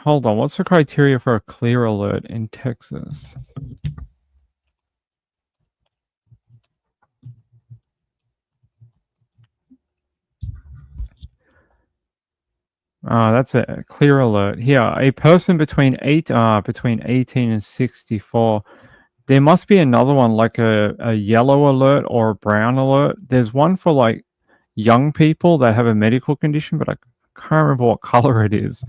Hold on, what's the criteria for a clear alert in Texas? That's a clear alert. Here, a person between 18 and 64. There must be another one like a yellow alert or a brown alert. There's one for like young people that have a medical condition, but I can't remember what color it is.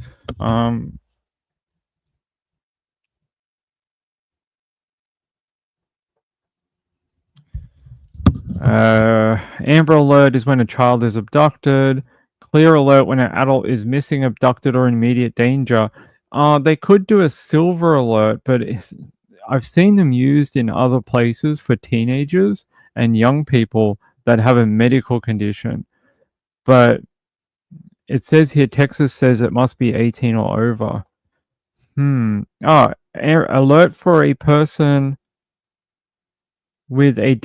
Amber Alert is when a child is abducted. Clear Alert when an adult is missing, abducted, or in immediate danger. They could do a Silver Alert, but I've seen them used in other places for teenagers and young people that have a medical condition. But it says here, Texas says it must be 18 or over. Alert for a person with a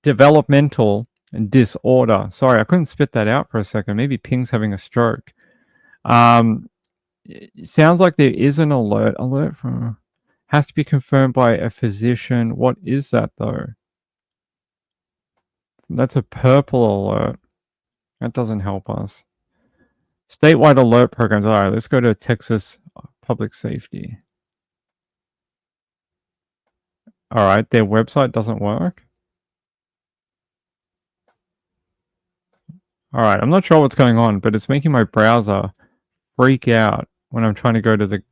developmental disorder. Sorry, I couldn't spit that out for a second. Maybe Ping's having a stroke. It sounds like there is an alert. Alert from has to be confirmed by a physician. What is that though? That's a purple alert. That doesn't help us. Statewide alert programs. All right, let's go to Texas public safety. All right, their website doesn't work. All right, I'm not sure what's going on, but it's making my browser freak out when I'm trying to go to the...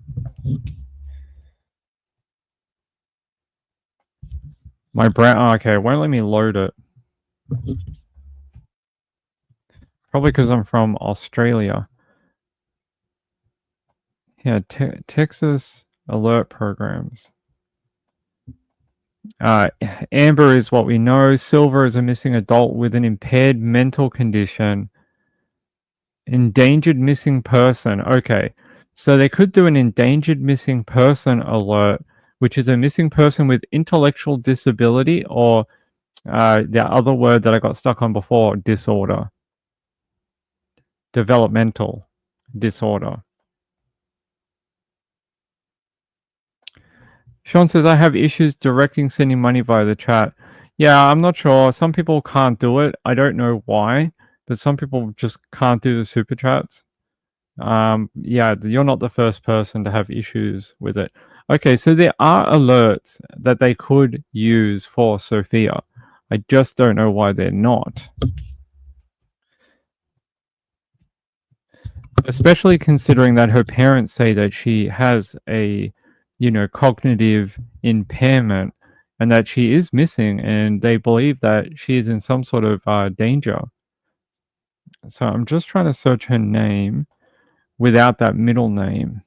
okay, it won't let me load it. Probably because I'm from Australia. Yeah, Texas alert programs. Amber is what we know. Silver is a missing adult with an impaired mental condition. Endangered missing person. Okay, so they could do an endangered missing person alert, which is a missing person with intellectual disability, or the other word that I got stuck on before, disorder. Developmental disorder. Sean says, I have issues directing sending money via the chat. Yeah, I'm not sure. Some people can't do it. I don't know why, but some people just can't do the super chats. Yeah, you're not the first person to have issues with it. Okay, so there are alerts that they could use for Sophia. I just don't know why they're not. Especially considering that her parents say that she has a, cognitive impairment and that she is missing, and they believe that she is in some sort of danger. So I'm just trying to search her name without that middle name.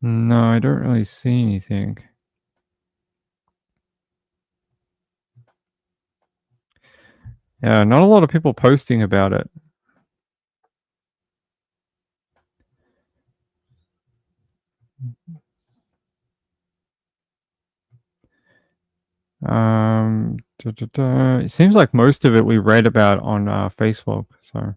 No, I don't really see anything. Yeah, not a lot of people posting about it. It seems like most of it we read about on Facebook. So,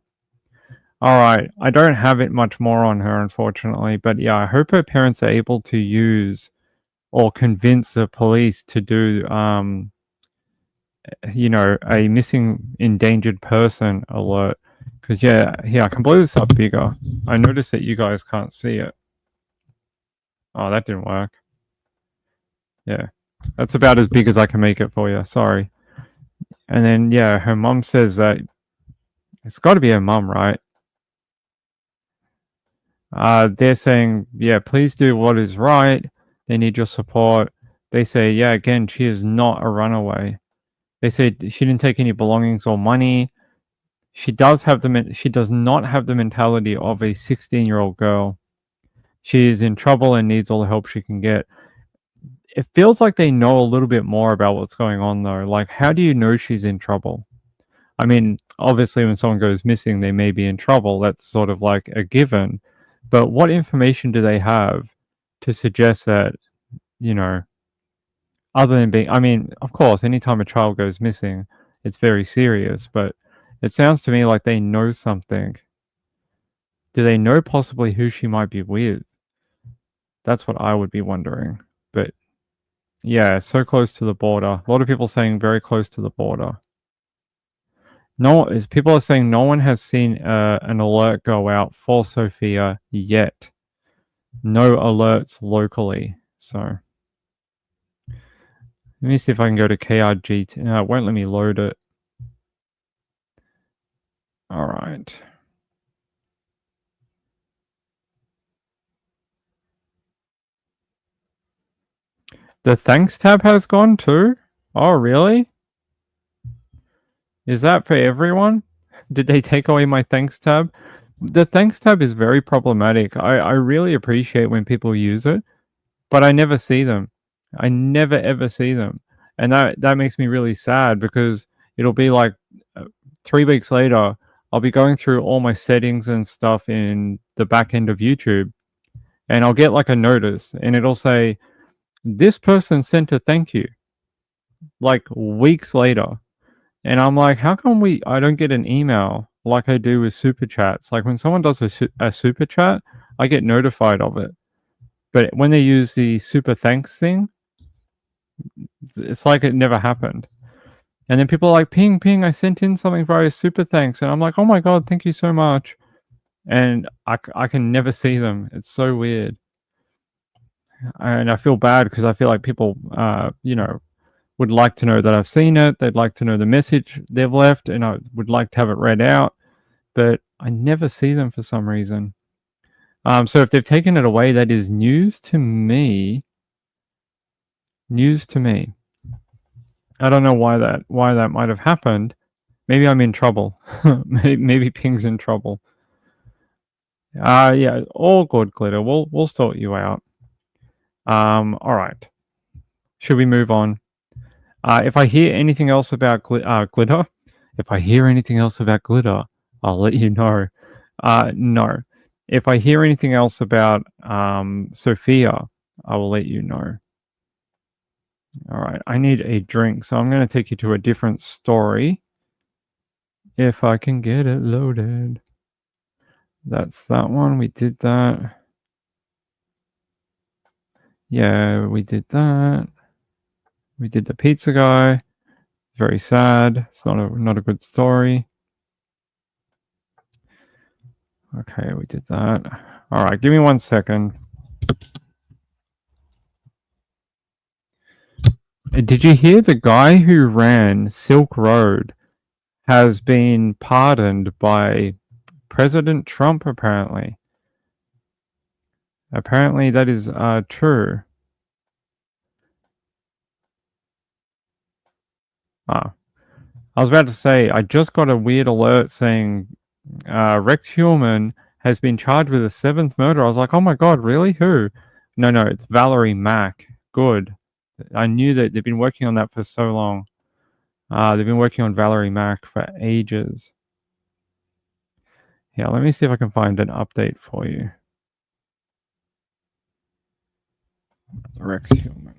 all right, I don't have it much more on her, unfortunately. But yeah, I hope her parents are able to use or convince the police to do, a missing endangered person alert. Because yeah, I can blow this up bigger. I noticed that you guys can't see it. Oh, that didn't work. Yeah. That's about as big as I can make it for you. Sorry. And then, yeah, her mum says that it's got to be her mum, right? They're saying, yeah, please do what is right. They need your support. They say, yeah, again, she is not a runaway. They say she didn't take any belongings or money. She does not have the mentality of a 16-year-old girl. She is in trouble and needs all the help she can get. It feels like they know a little bit more about what's going on, though. Like, how do you know she's in trouble? I mean, obviously, when someone goes missing, they may be in trouble. That's sort of like a given. But what information do they have to suggest that, other than being... I mean, of course, anytime a child goes missing, it's very serious. But it sounds to me like they know something. Do they know possibly who she might be with? That's what I would be wondering. But yeah, so close to the border. A lot of people saying very close to the border. People are saying no one has seen an alert go out for Sophia yet. No alerts locally. So let me see if I can go to KRG. It won't let me load it. All right. The thanks tab has gone too? Oh, really? Is that for everyone? Did they take away my thanks tab? The thanks tab is very problematic. I really appreciate when people use it, but I never see them. I never ever see them. And that makes me really sad, because it'll be like 3 weeks later, I'll be going through all my settings and stuff in the back end of YouTube, and I'll get like a notice, and it'll say, this person sent a thank you, like weeks later. And I'm like, how come I don't get an email like I do with super chats? Like when someone does a super chat, I get notified of it. But when they use the super thanks thing, it's like it never happened. And then people are like, ping, I sent in something via super thanks. And I'm like, oh my God, thank you so much. And I can never see them. It's so weird. And I feel bad because I feel like people, would like to know that I've seen it. They'd like to know the message they've left, and I would like to have it read out, but I never see them for some reason. So if they've taken it away, that is news to me. News to me. I don't know why that might have happened. Maybe I'm in trouble. maybe Ping's in trouble. Yeah, all good, Glitter. We'll sort you out. All right. Should we move on? If I hear anything else about Glitter, if I hear anything else about Glitter, I'll let you know. No. If I hear anything else about Sophia, I will let you know. All right. I need a drink, so I'm going to take you to a different story. If I can get it loaded. That's that one. We did that. Yeah, we did that. We did the pizza guy. Very sad. It's not a good story. Okay, we did that. All right, give me 1 second. Did you hear the guy who ran Silk Road has been pardoned by President Trump, apparently? Apparently that is true. I was about to say, I just got a weird alert saying Rex Heuermann has been charged with a 7th murder. I was like, oh my god, really? Who? No, it's Valerie Mack. Good. I knew that they've been working on that for so long. They've been working on Valerie Mack for ages. Yeah, let me see if I can find an update for you. Rex Heuermann.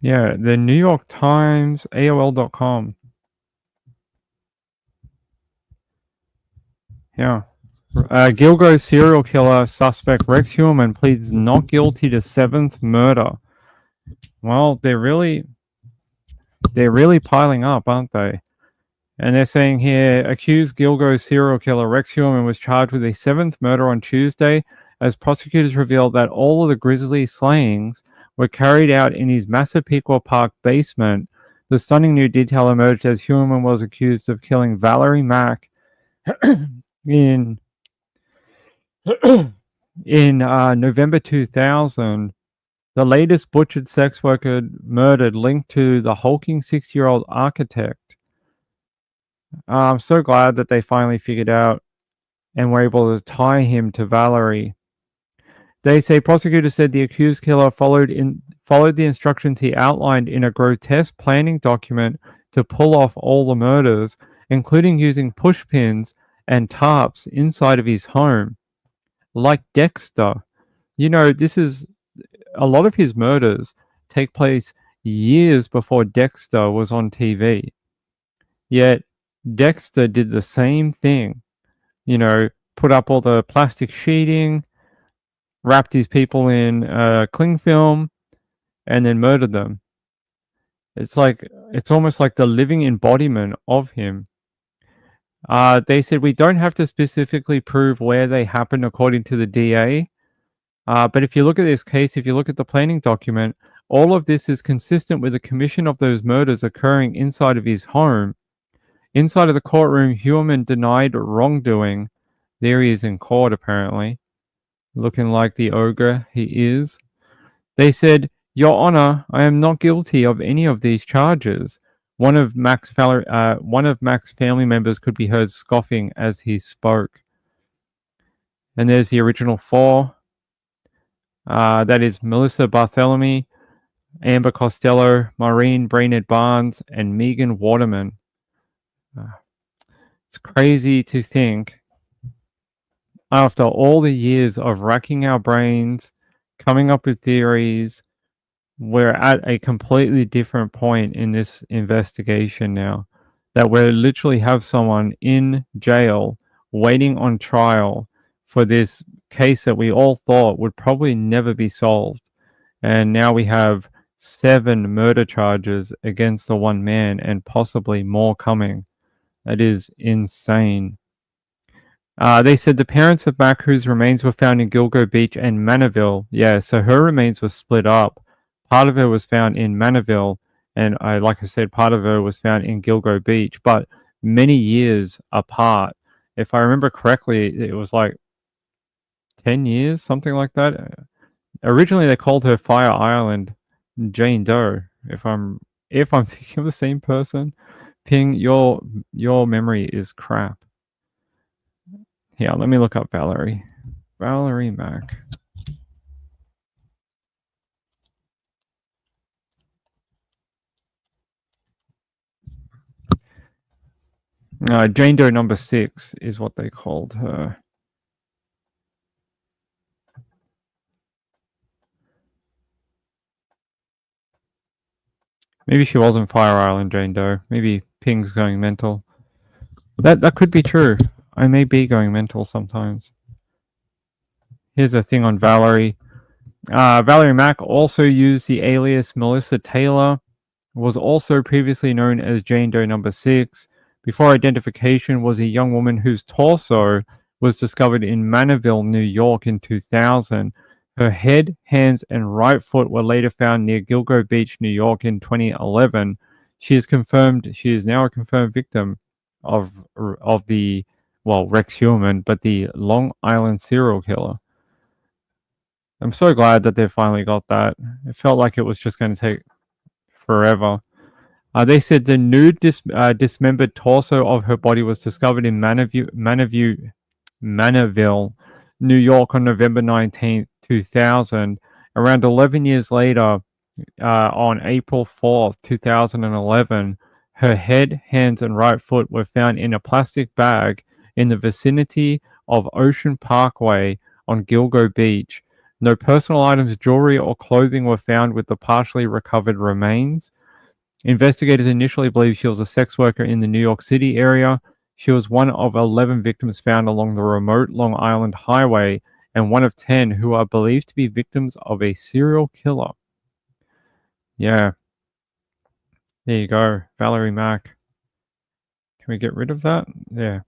Yeah, the New York Times, AOL.com. Yeah. Gilgo serial killer suspect Rex Heuermann pleads not guilty to 7th murder. Well, they're really piling up, aren't they? And they're saying here, accused Gilgo serial killer Rex Heuermann was charged with a 7th murder on Tuesday as prosecutors revealed that all of the grisly slayings were carried out in his Massapequa Park basement. The stunning new detail emerged as Heuermann was accused of killing Valerie Mack in November 2000. The latest butchered sex worker murdered linked to the hulking 6-year-old architect. I'm so glad that they finally figured out and were able to tie him to Valerie. They say prosecutors said the accused killer followed the instructions he outlined in a grotesque planning document to pull off all the murders, including using pushpins and tarps inside of his home. Like Dexter. This is a lot of his murders take place years before Dexter was on TV. Yet Dexter did the same thing. Put up all the plastic sheeting, wrapped his people in cling film, and then murdered them. It's almost like the living embodiment of him. They said we don't have to specifically prove where they happened according to the DA. But if you look at this case, if you look at the planning document, all of this is consistent with the commission of those murders occurring inside of his home. Inside of the courtroom, Heuermann denied wrongdoing. There he is in court, apparently. Looking like the ogre he is. They said, Your Honor, I am not guilty of any of these charges. One of Mac's family members could be heard scoffing as he spoke. And there's the original 4. That is Melissa Barthelemy, Amber Costello, Maureen Brainerd Barnes, and Megan Waterman. It's crazy to think, after all the years of racking our brains, coming up with theories, we're at a completely different point in this investigation now. That we literally have someone in jail waiting on trial for this case that we all thought would probably never be solved. And now we have 7 murder charges against the one man and possibly more coming. That is insane. They said the parents of Mac, whose remains were found in Gilgo Beach and Manaville. Yeah, so her remains were split up. Part of her was found in Manaville, and like I said, part of her was found in Gilgo Beach, but many years apart. If I remember correctly, it was like 10 years, something like that. Originally, they called her Fire Island Jane Doe. If I'm thinking of the same person, Ping, your memory is crap. Yeah, let me look up Valerie. Valerie Mack. Jane Doe number 6 is what they called her. Maybe she wasn't Fire Island Jane Doe. Maybe Ping's going mental. That could be true. I may be going mental sometimes. Here's a thing on Valerie. Valerie Mack also used the alias Melissa Taylor, was also previously known as Jane Doe number 6. Before identification, was a young woman whose torso was discovered in Manaville, New York in 2000. Her head, hands, and right foot were later found near Gilgo Beach, New York in 2011. She is now a confirmed victim of the, well, Rex Heuermann, but the Long Island serial killer. I'm so glad that they finally got that. It felt like it was just going to take forever. They said the nude dismembered torso of her body was discovered in Manaville, New York on November 19th, 2000. Around 11 years later, on April 4th, 2011, her head, hands, and right foot were found in a plastic bag in the vicinity of Ocean Parkway on Gilgo Beach. No personal items, jewelry, or clothing were found with the partially recovered remains. Investigators initially believed she was a sex worker in the New York City area. She was one of 11 victims found along the remote Long Island Highway and one of 10 who are believed to be victims of a serial killer. Yeah. There you go. Valerie Mack. Can we get rid of that? Yeah.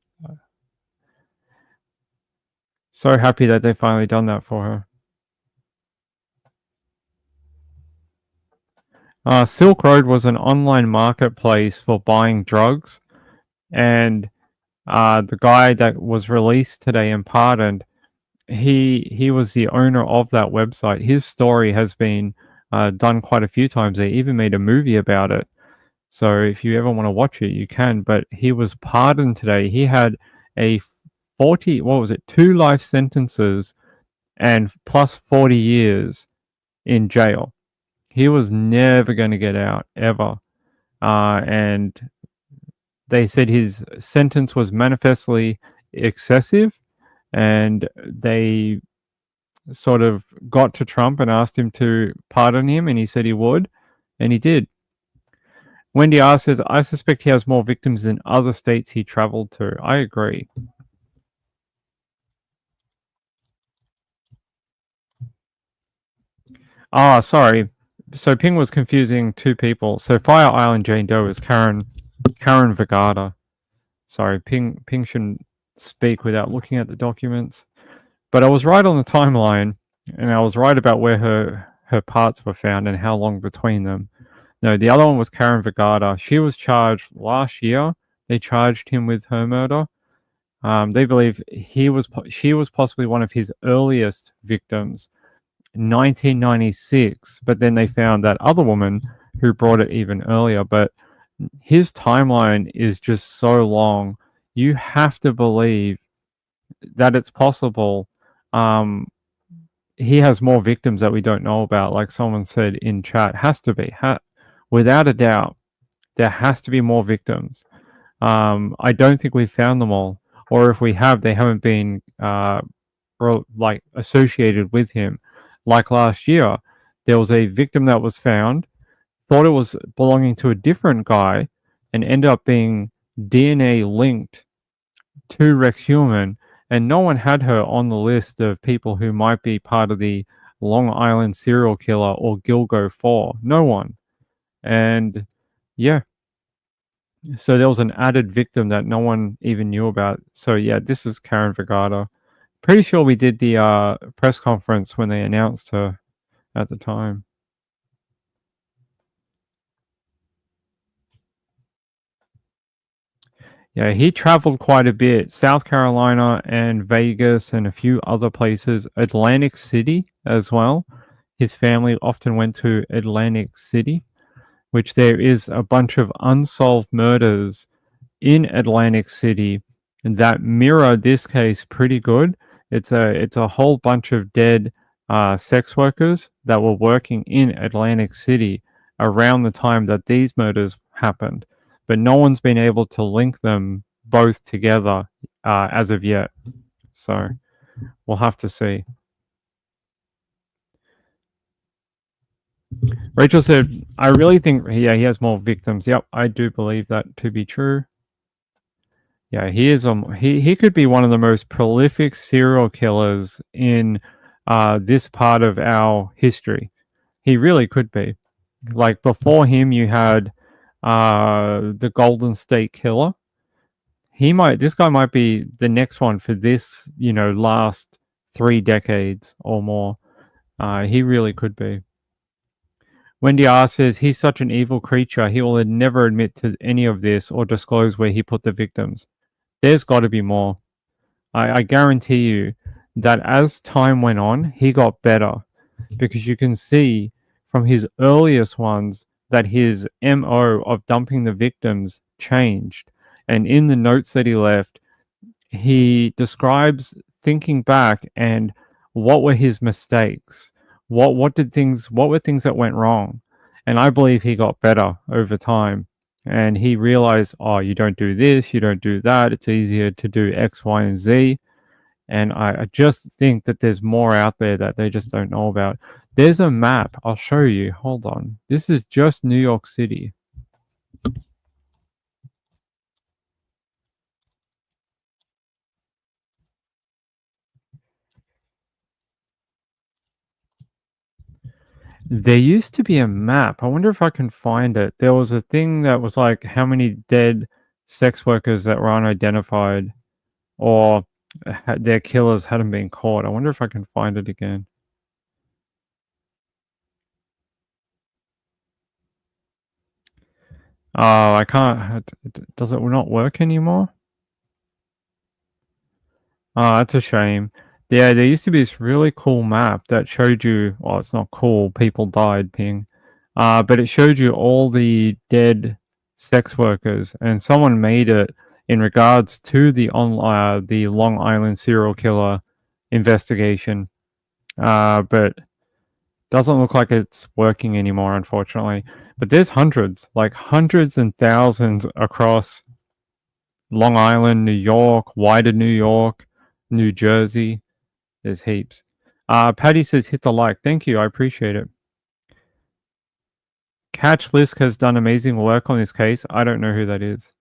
So happy that they finally done that for her. Silk Road was an online marketplace for buying drugs, and the guy that was released today and pardoned, he was the owner of that website. His story has been done quite a few times. They even made a movie about it. So if you ever want to watch it, you can. But he was pardoned today. He had a 2 life sentences and plus 40 years in jail. He was never going to get out, ever. And they said his sentence was manifestly excessive, and they sort of got to Trump and asked him to pardon him, and he said he would, and he did. Wendy R says, I suspect he has more victims than other states he traveled to. I agree. Sorry. So Ping was confusing two people. So Fire Island Jane Doe is Karen Vergata. Sorry, Ping shouldn't speak without looking at the documents. But I was right on the timeline, and I was right about where her parts were found and how long between them. No, the other one was Karen Vergata. She was charged last year. They charged him with her murder. They believe she was possibly one of his earliest victims, 1996. But then they found that other woman who brought it even earlier. But his timeline is just so long. You have to believe that it's possible. He has more victims that we don't know about. Like someone said in chat, has to be. Without a doubt, there has to be more victims. I don't think we've found them all. Or if we have, they haven't been associated with him. Like last year, there was a victim that was found, thought it was belonging to a different guy, and ended up being DNA linked to Rex Heuermann, and no one had her on the list of people who might be part of the Long Island serial killer or Gilgo 4? No one. And yeah, so there was an added victim that no one even knew about. So yeah, this is Karen Vergata. Pretty sure we did the press conference when they announced her at the time. Yeah, he traveled quite a bit. South Carolina and Vegas and a few other places. Atlantic City as well. His family often went to Atlantic City, which there is a bunch of unsolved murders in Atlantic City that mirror this case pretty good. It's a whole bunch of dead sex workers that were working in Atlantic City around the time that these murders happened, but no one's been able to link them both together as of yet. So we'll have to see. Rachel said, I really think, he has more victims. Yep, I do believe that to be true. Yeah, he is. He could be one of the most prolific serial killers in this part of our history. He really could be. Like before him, you had the Golden State Killer. This guy might be the next one for this, last 3 decades or more. He really could be. Wendy R says he's such an evil creature. He will never admit to any of this or disclose where he put the victims. There's got to be more. I guarantee you that as time went on, he got better, because you can see from his earliest ones that his MO of dumping the victims changed. And in the notes that he left, he describes thinking back and what were his mistakes. What were things that went wrong? And I believe he got better over time. And he realized, oh, you don't do this, you don't do that. It's easier to do X, Y, and Z. And I just think that there's more out there that they just don't know about. There's a map. I'll show you. Hold on. This is just New York City. There used to be a map. I wonder if I can find it. There was a thing that was like how many dead sex workers that were unidentified or their killers hadn't been caught. I wonder if I can find it again. Oh, I can't. Does it not work anymore? Oh, that's a shame. Yeah, there used to be this really cool map that showed you, well, it's not cool, people died, ping. But it showed you all the dead sex workers, and someone made it in regards to the Long Island serial killer investigation. But doesn't look like it's working anymore, unfortunately. But there's hundreds and thousands across Long Island, New York, wider New York, New Jersey. There's heaps. Patty says, hit the like. Thank you. I appreciate it. Catch Lisk has done amazing work on this case. I don't know who that is.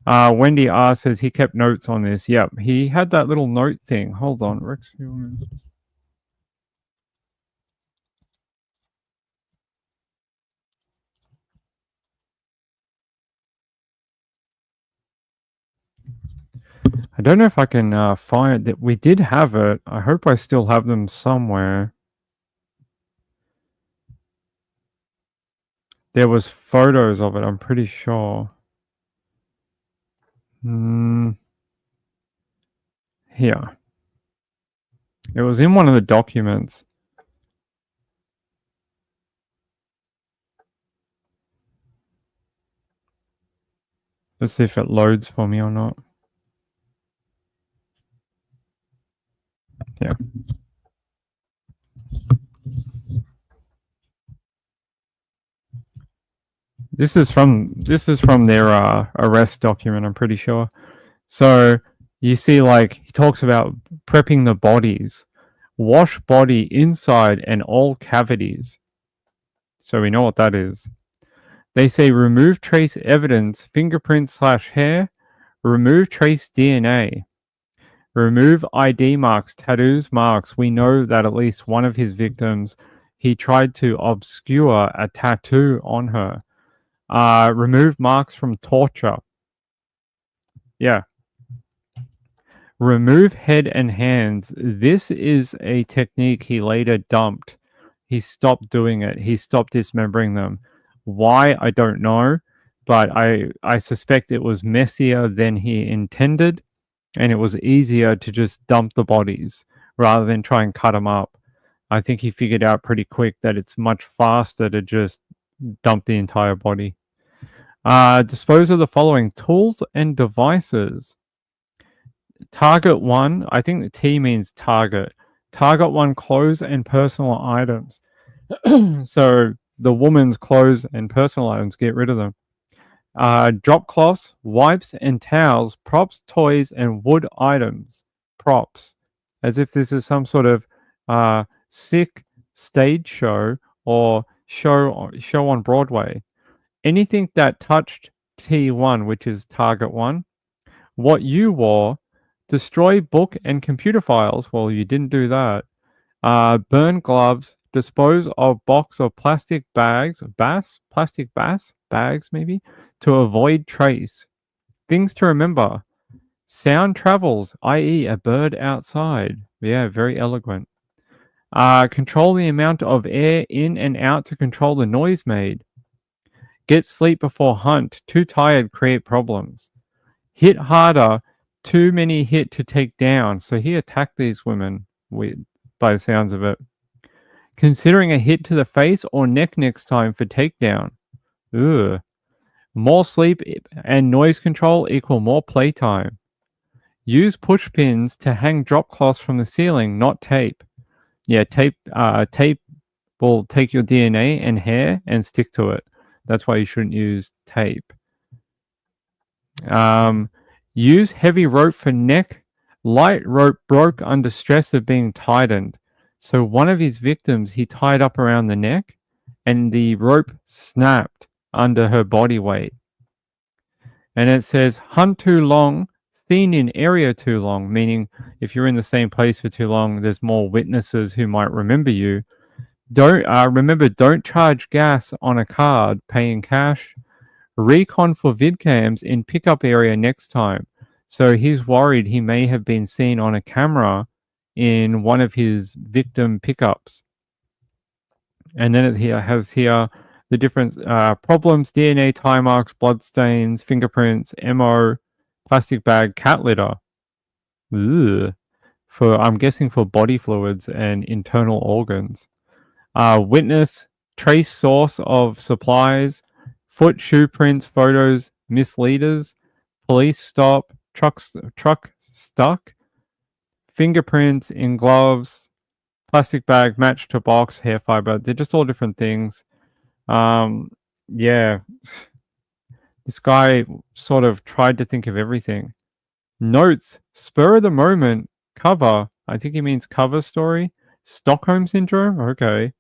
Wendy R says he kept notes on this. Yep, he had that little note thing. Hold on, Rex. I don't know if I can find that. We did have it. I hope I still have them somewhere. There was photos of it, I'm pretty sure. Here. It was in one of the documents. Let's see if it loads for me or not. Yeah. This is from their arrest document, I'm pretty sure. So you see, like, he talks about prepping the bodies, wash body inside and all cavities. So we know what that is. They say remove trace evidence, fingerprints / hair, remove trace DNA, Remove ID marks, tattoos, marks. We know that at least one of his victims, he tried to obscure a tattoo on her. Remove marks from torture. Yeah. Remove head and hands. This is a technique he later dumped. He stopped doing it. He stopped dismembering them. Why? I don't know. But I suspect it was messier than he intended. And it was easier to just dump the bodies rather than try and cut them up. I think he figured out pretty quick that it's much faster to just dump the entire body. Dispose of the following tools and devices. Target 1, I think the T means target. Target 1, clothes and personal items. So the woman's clothes and personal items, get rid of them. Drop cloths, wipes and towels, props, toys, and wood items. Props. As if this is some sort of sick stage show or show on Broadway. Anything that touched T1, which is target 1. What you wore. Destroy book and computer files. Well, you didn't do that. Burn gloves. Dispose of box of plastic bags. Bags maybe, to avoid trace. Things to remember. Sound travels, i.e. a bird outside. Yeah, very eloquent. Control the amount of air in and out to control the noise made. Get sleep before hunt. Too tired, create problems. Hit harder. Too many hit to take down. So he attacked these women, by the sounds of it. Considering a hit to the face or neck next time for takedown. Ugh. More sleep and noise control equal more playtime. Use push pins to hang drop cloths from the ceiling, not tape. Yeah, tape will take your DNA and hair and stick to it. That's why you shouldn't use tape. Use heavy rope for neck. Light rope broke under stress of being tightened. So one of his victims he tied up around the neck and the rope snapped under her body weight. And it says, hunt too long, seen in area too long, meaning if you're in the same place for too long, there's more witnesses who might remember you. Don't charge gas on a card, pay in cash. Recon for vidcams in pickup area next time. So he's worried he may have been seen on a camera in one of his victim pickups. And then it has here the different problems: DNA, tie marks, blood stains, fingerprints, MO, plastic bag, cat litter. Ugh. I'm guessing for body fluids and internal organs. Witness, trace source of supplies, foot shoe prints, photos, misleaders, police stop, truck stuck, fingerprints in gloves, plastic bag matched to box, hair fiber. They're just all different things. Yeah. This guy sort of tried to think of everything. Notes, spur of the moment, cover. I think he means cover story. Stockholm Syndrome? Okay.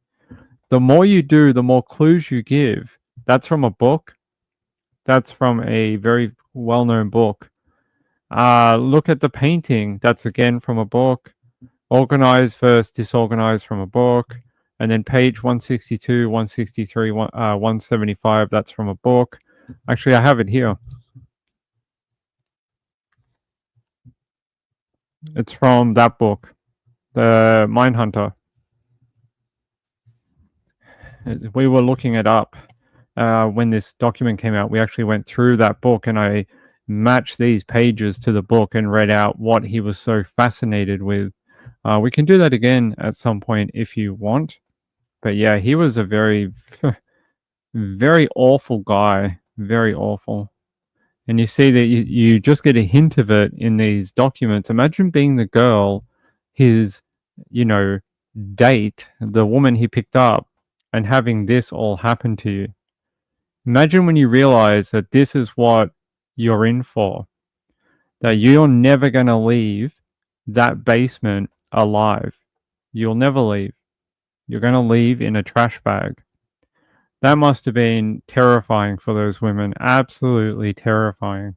The more you do, the more clues you give. That's from a book. That's from a very well-known book. Look at the painting. That's again from a book. Organized versus disorganized from a book. And then page 162, 163, 175. That's from a book. Actually, I have it here. It's from that book, The Mindhunter. We were looking it up when this document came out. We actually went through that book and I matched these pages to the book and read out what he was so fascinated with. We can do that again at some point if you want. But yeah, he was a very, very awful guy. Very awful. And you see that you just get a hint of it in these documents. Imagine being the girl, his, date, the woman he picked up, and having this all happen to you. Imagine when you realize that this is what you're in for. That you're never going to leave that basement alive. You'll never leave. You're going to leave in a trash bag. That must have been terrifying for those women. Absolutely terrifying.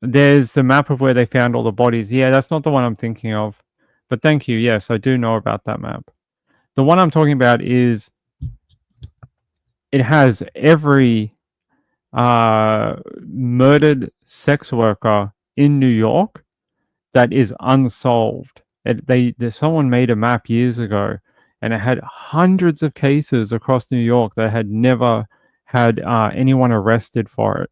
there's the map of where they found all the bodies. Yeah, that's not the one I'm thinking of. But thank you. Yes, I do know about that map. The one I'm talking about is it has every murdered sex worker in New York that is unsolved. Someone made a map years ago, and it had hundreds of cases across New York that had never had anyone arrested for it.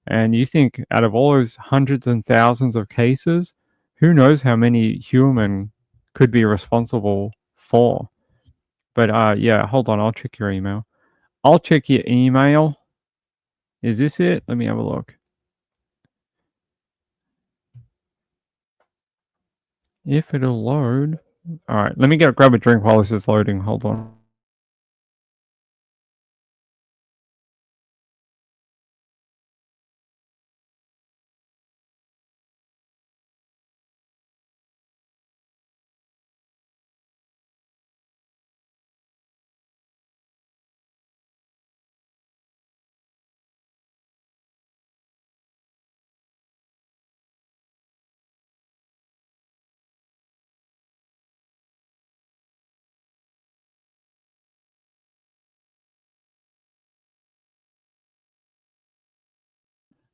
And you think out of all those hundreds and thousands of cases, who knows how many human could be responsible for? But yeah, hold on, I'll check your email. I'll check your email. Is this it? Let me have a look. If it'll load. All right, let me grab a drink while this is loading. Hold on.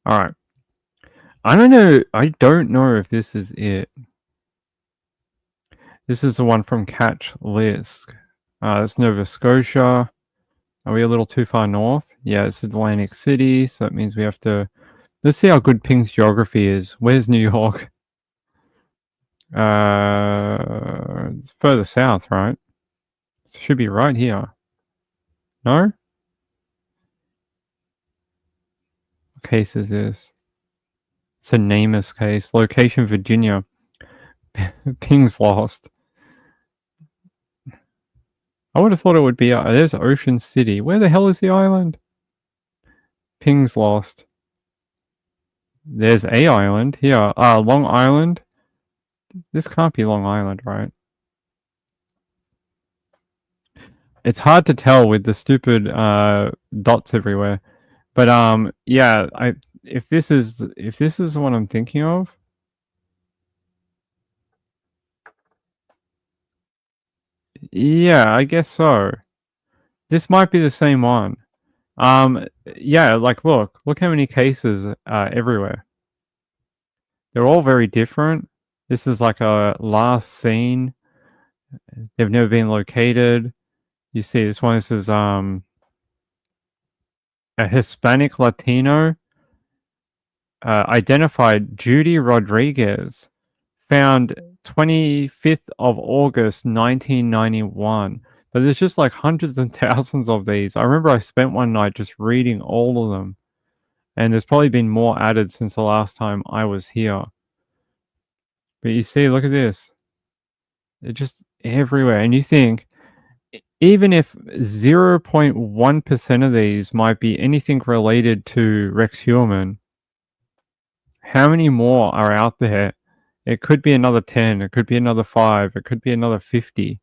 All right. I don't know if this is it. This is the one from Catch List. That's Nova Scotia. Are we a little too far north? Yeah, it's Atlantic City, so that means we have to... Let's see how good Ping's geography is. Where's New York? It's further south, right? It should be right here. No? What case is this? It's a NamUs case. Location, Virginia. Ping's lost. I would have thought it would be... there's Ocean City. Where the hell is the island? Ping's lost. There's a island. Here. Long Island. This can't be Long Island, right? It's hard to tell with the stupid dots everywhere. But yeah, if this is what I'm thinking of, yeah, I guess so. This might be the same one. Yeah, like look how many cases everywhere. They're all very different. This is like a last seen. They've never been located. You see, this one says a Hispanic Latino identified Judy Rodriguez, found 25th of August 1991. But there's just like hundreds and thousands of these. I remember I spent one night just reading all of them. And there's probably been more added since the last time I was here. But you see, look at this. They're just everywhere. And you think, even if 0.1% of these might be anything related to Rex Heuermann, how many more are out there? It could be another 10. It could be another 5. It could be another 50.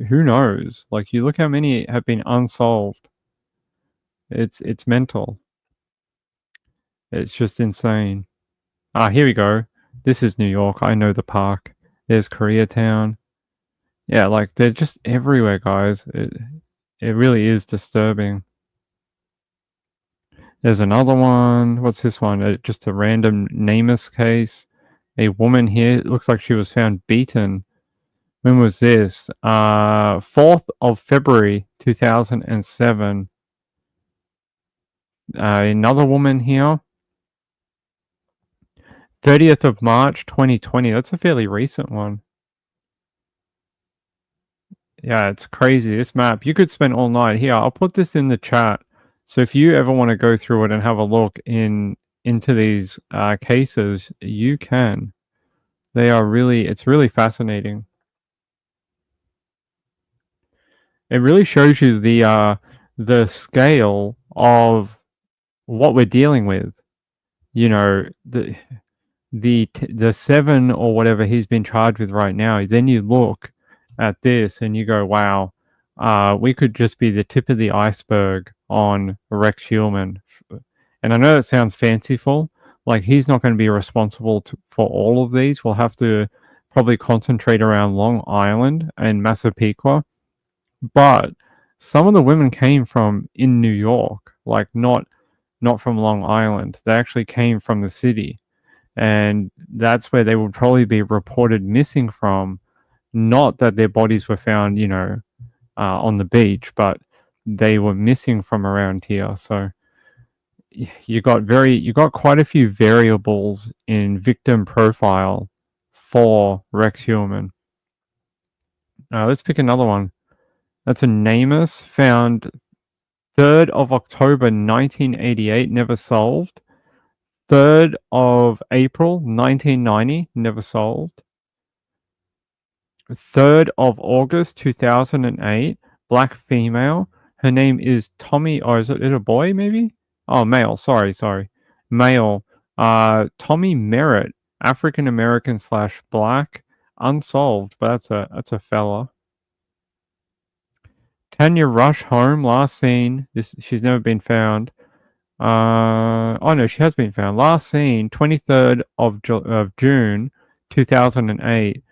Who knows? Like, you look how many have been unsolved. It's mental. It's just insane. Here we go. This is New York. I know the park. There's Koreatown. Yeah, like, they're just everywhere, guys. It really is disturbing. There's another one. What's this one? Just a random NamUs case. A woman here. It looks like she was found beaten. When was this? 4th of February 2007. Another woman here. 30th of March 2020. That's a fairly recent one. Yeah, it's crazy. This map, you could spend all night. Here, I'll put this in the chat. So if you ever want to go through it and have a look into these cases, you can. It's really fascinating. It really shows you the scale of what we're dealing with. You know, the 7 or whatever he's been charged with right now. Then you look at this and you go, wow, we could just be the tip of the iceberg on Rex Heuermann. And I know that sounds fanciful. like he's not going to be responsible for all of these. We'll have to probably concentrate around Long Island and Massapequa. But some of the women came from in New York, like not from Long Island. They actually came from the city. And that's where they would probably be reported missing from. Not that their bodies were found, on the beach, but they were missing from around here. So you got quite a few variables in victim profile for Rex Heuermann. Let's pick another one. That's a NamUs, found 3rd of October 1988, never solved. 3rd of April 1990, never solved. 3rd of August 2008, black female. Her name is Tommy, or is it a boy maybe? Oh, male, sorry. Male. Tommy Merritt, African American / black, unsolved, but that's a fella. Tanya Rush home, last seen. She's never been found. Oh no, she has been found. Last seen 23rd of June 2008.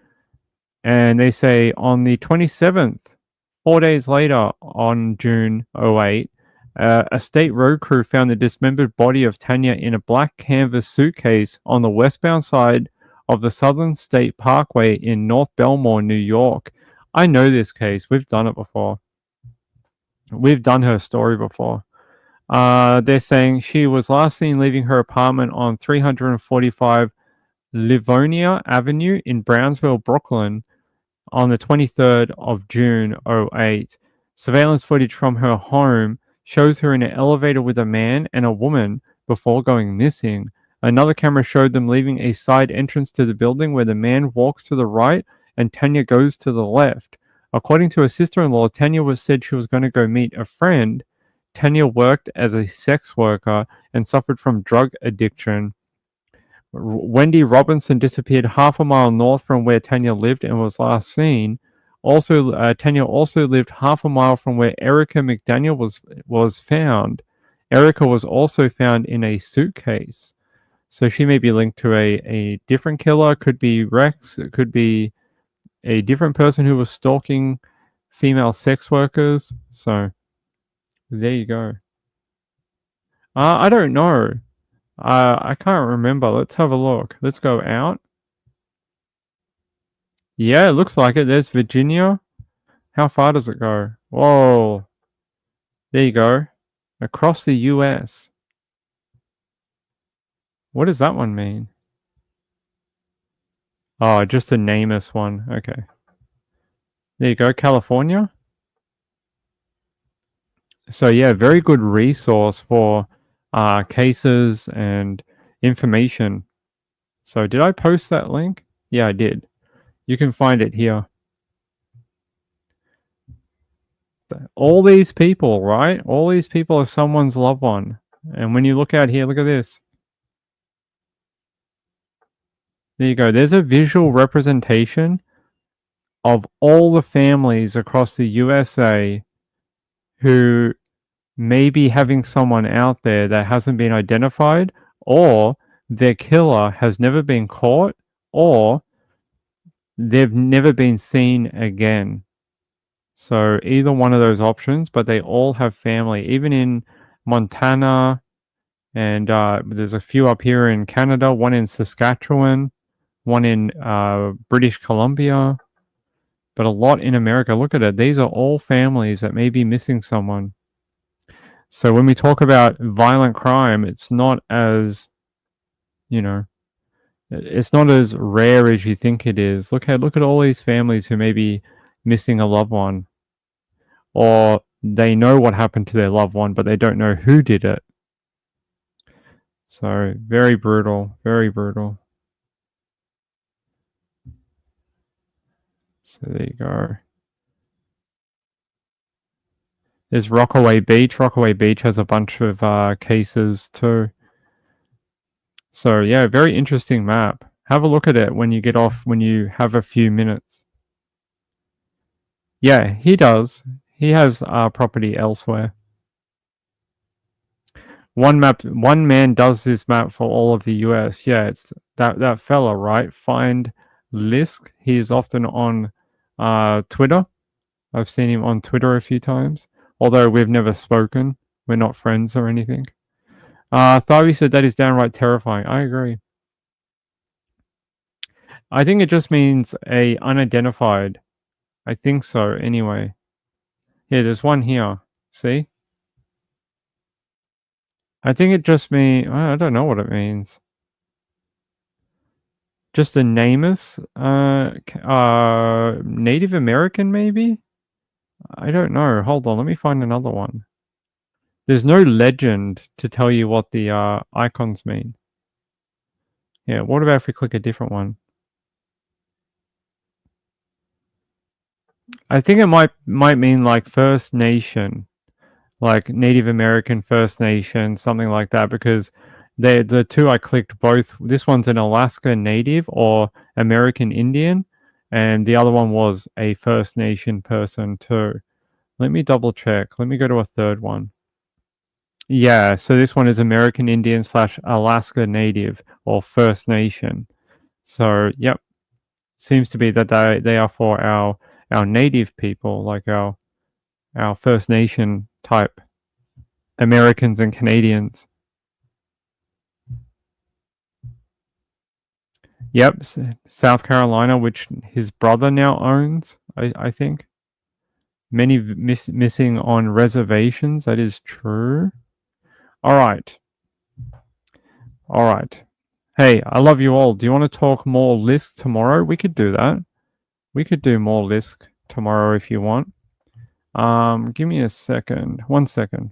And they say on the 27th, 4 days later, on June 08, a state road crew found the dismembered body of Tanya in a black canvas suitcase on the westbound side of the Southern State Parkway in North Belmore, New York. I know this case. We've done it before. We've done her story before. They're saying she was last seen leaving her apartment on 345 Livonia Avenue in Brownsville, Brooklyn on the 23rd of June 08. Surveillance footage from her home shows her in an elevator with a man and a woman before going missing. Another camera showed them leaving a side entrance to the building where the man walks to the right and Tanya goes to the left. According to her sister-in-law, Tanya said she was going to go meet a friend. Tanya worked as a sex worker and suffered from drug addiction. Wendy Robinson disappeared half a mile north from where Tanya lived and was last seen. Tanya also lived half a mile from where Erica McDaniel was found. Erica was also found in a suitcase. So she may be linked to a different killer. Could be Rex. It could be a different person who was stalking female sex workers. So there you go. I don't know. I can't remember. Let's have a look. Let's go out. Yeah, it looks like it. There's Virginia. How far does it go? Whoa. There you go. Across the US. What does that one mean? Oh, just a NamUs one. Okay. There you go. California. So yeah, very good resource for cases and information. So did I post that link? Yeah, I did. You can find it here. All these people, right? All these people are someone's loved one. And when you look out here, look at this. There you go. There's a visual representation of all the families across the USA who may be having someone out there that hasn't been identified, or their killer has never been caught, or they've never been seen again. So either one of those options, but they all have family, even in Montana, and there's a few up here in Canada, one in Saskatchewan, one in British Columbia, but a lot in America. Look at it. These are all families that may be missing someone. So when we talk about violent crime, it's not as, it's not as rare as you think it is. Look at all these families who may be missing a loved one, or they know what happened to their loved one, but they don't know who did it. So very brutal, very brutal. So there you go. There's Rockaway Beach. Rockaway Beach has a bunch of cases too. So yeah, very interesting map. Have a look at it when you get off, when you have a few minutes. Yeah, he does. He has property elsewhere. one man does this map for all of the US. Yeah, it's that fella, right? Find Lisk. He is often on Twitter. I've seen him on Twitter a few times, although we've never spoken. We're not friends or anything. Thawi said that is downright terrifying. I agree. I think it just means a unidentified. I think so, anyway. Yeah, there's one here. See? I think it just means... I don't know what it means. Just a nameless? Native American, maybe? I don't know. Hold on, let me find another one. There's no legend to tell you what the icons mean. Yeah, what about if we click a different one? I think it might mean like First Nation, like Native American First Nation, something like that, because the two I clicked both. This one's an Alaska Native or American Indian, and the other one was a First Nation person too. Let me double check. Let me go to a third one. Yeah, so this one is American Indian / Alaska Native or First Nation. So, yep. Seems to be that they are for our native people, like our First Nation type Americans and Canadians. Yep, South Carolina, which his brother now owns, I think. Many missing on reservations, that is true. All right. Hey, I love you all. Do you want to talk more Lisk tomorrow? We could do that. We could do more Lisk tomorrow if you want. Give me a second. 1 second.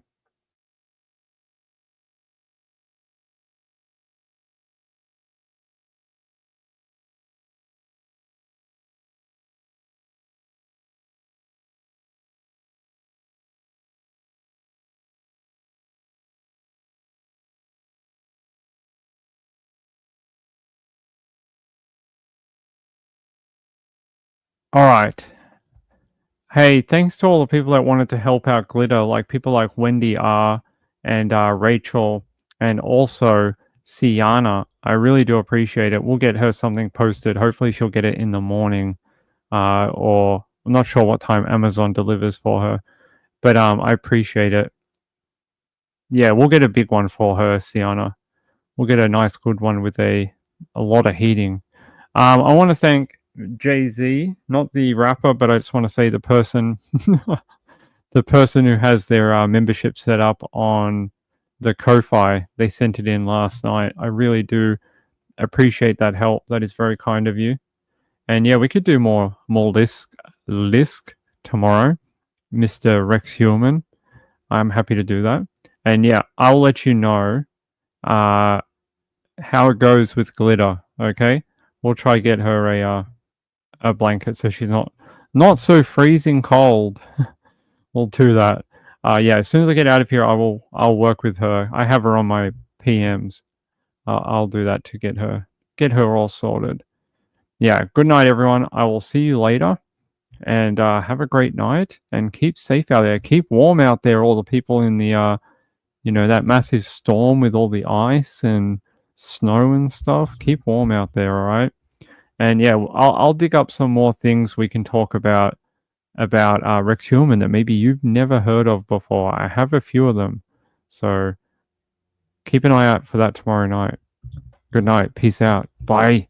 All right. Hey, thanks to all the people that wanted to help out Glitter, like people like Wendy R and Rachel, and also Sienna. I really do appreciate it. We'll get her something posted. Hopefully she'll get it in the morning, or I'm not sure what time Amazon delivers for her, but I appreciate it. Yeah, we'll get a big one for her, Sienna. We'll get a nice good one with a lot of heating. I want to thank Jay-Z, not the rapper, but I just want to say the person the person who has their membership set up on the Ko-Fi. They sent it in last night. I really do appreciate that help. That is very kind of you. And yeah, we could do more Lisk tomorrow, Mr. Rex Human. I'm happy to do that. And yeah, I'll let you know how it goes with Glitter, okay? We'll try to get her a blanket so she's not so freezing cold. We'll do that. Yeah, as soon as I get out of here, I'll work with her. I have her on my PMs. I'll do that to get her all sorted. Yeah, good night, everyone. I will see you later, and have a great night. And keep safe out there. Keep warm out there. All the people in the that massive storm with all the ice and snow and stuff. Keep warm out there, all right? And yeah, I'll dig up some more things we can talk about Rex Human that maybe you've never heard of before. I have a few of them. So keep an eye out for that tomorrow night. Good night. Peace out. Bye.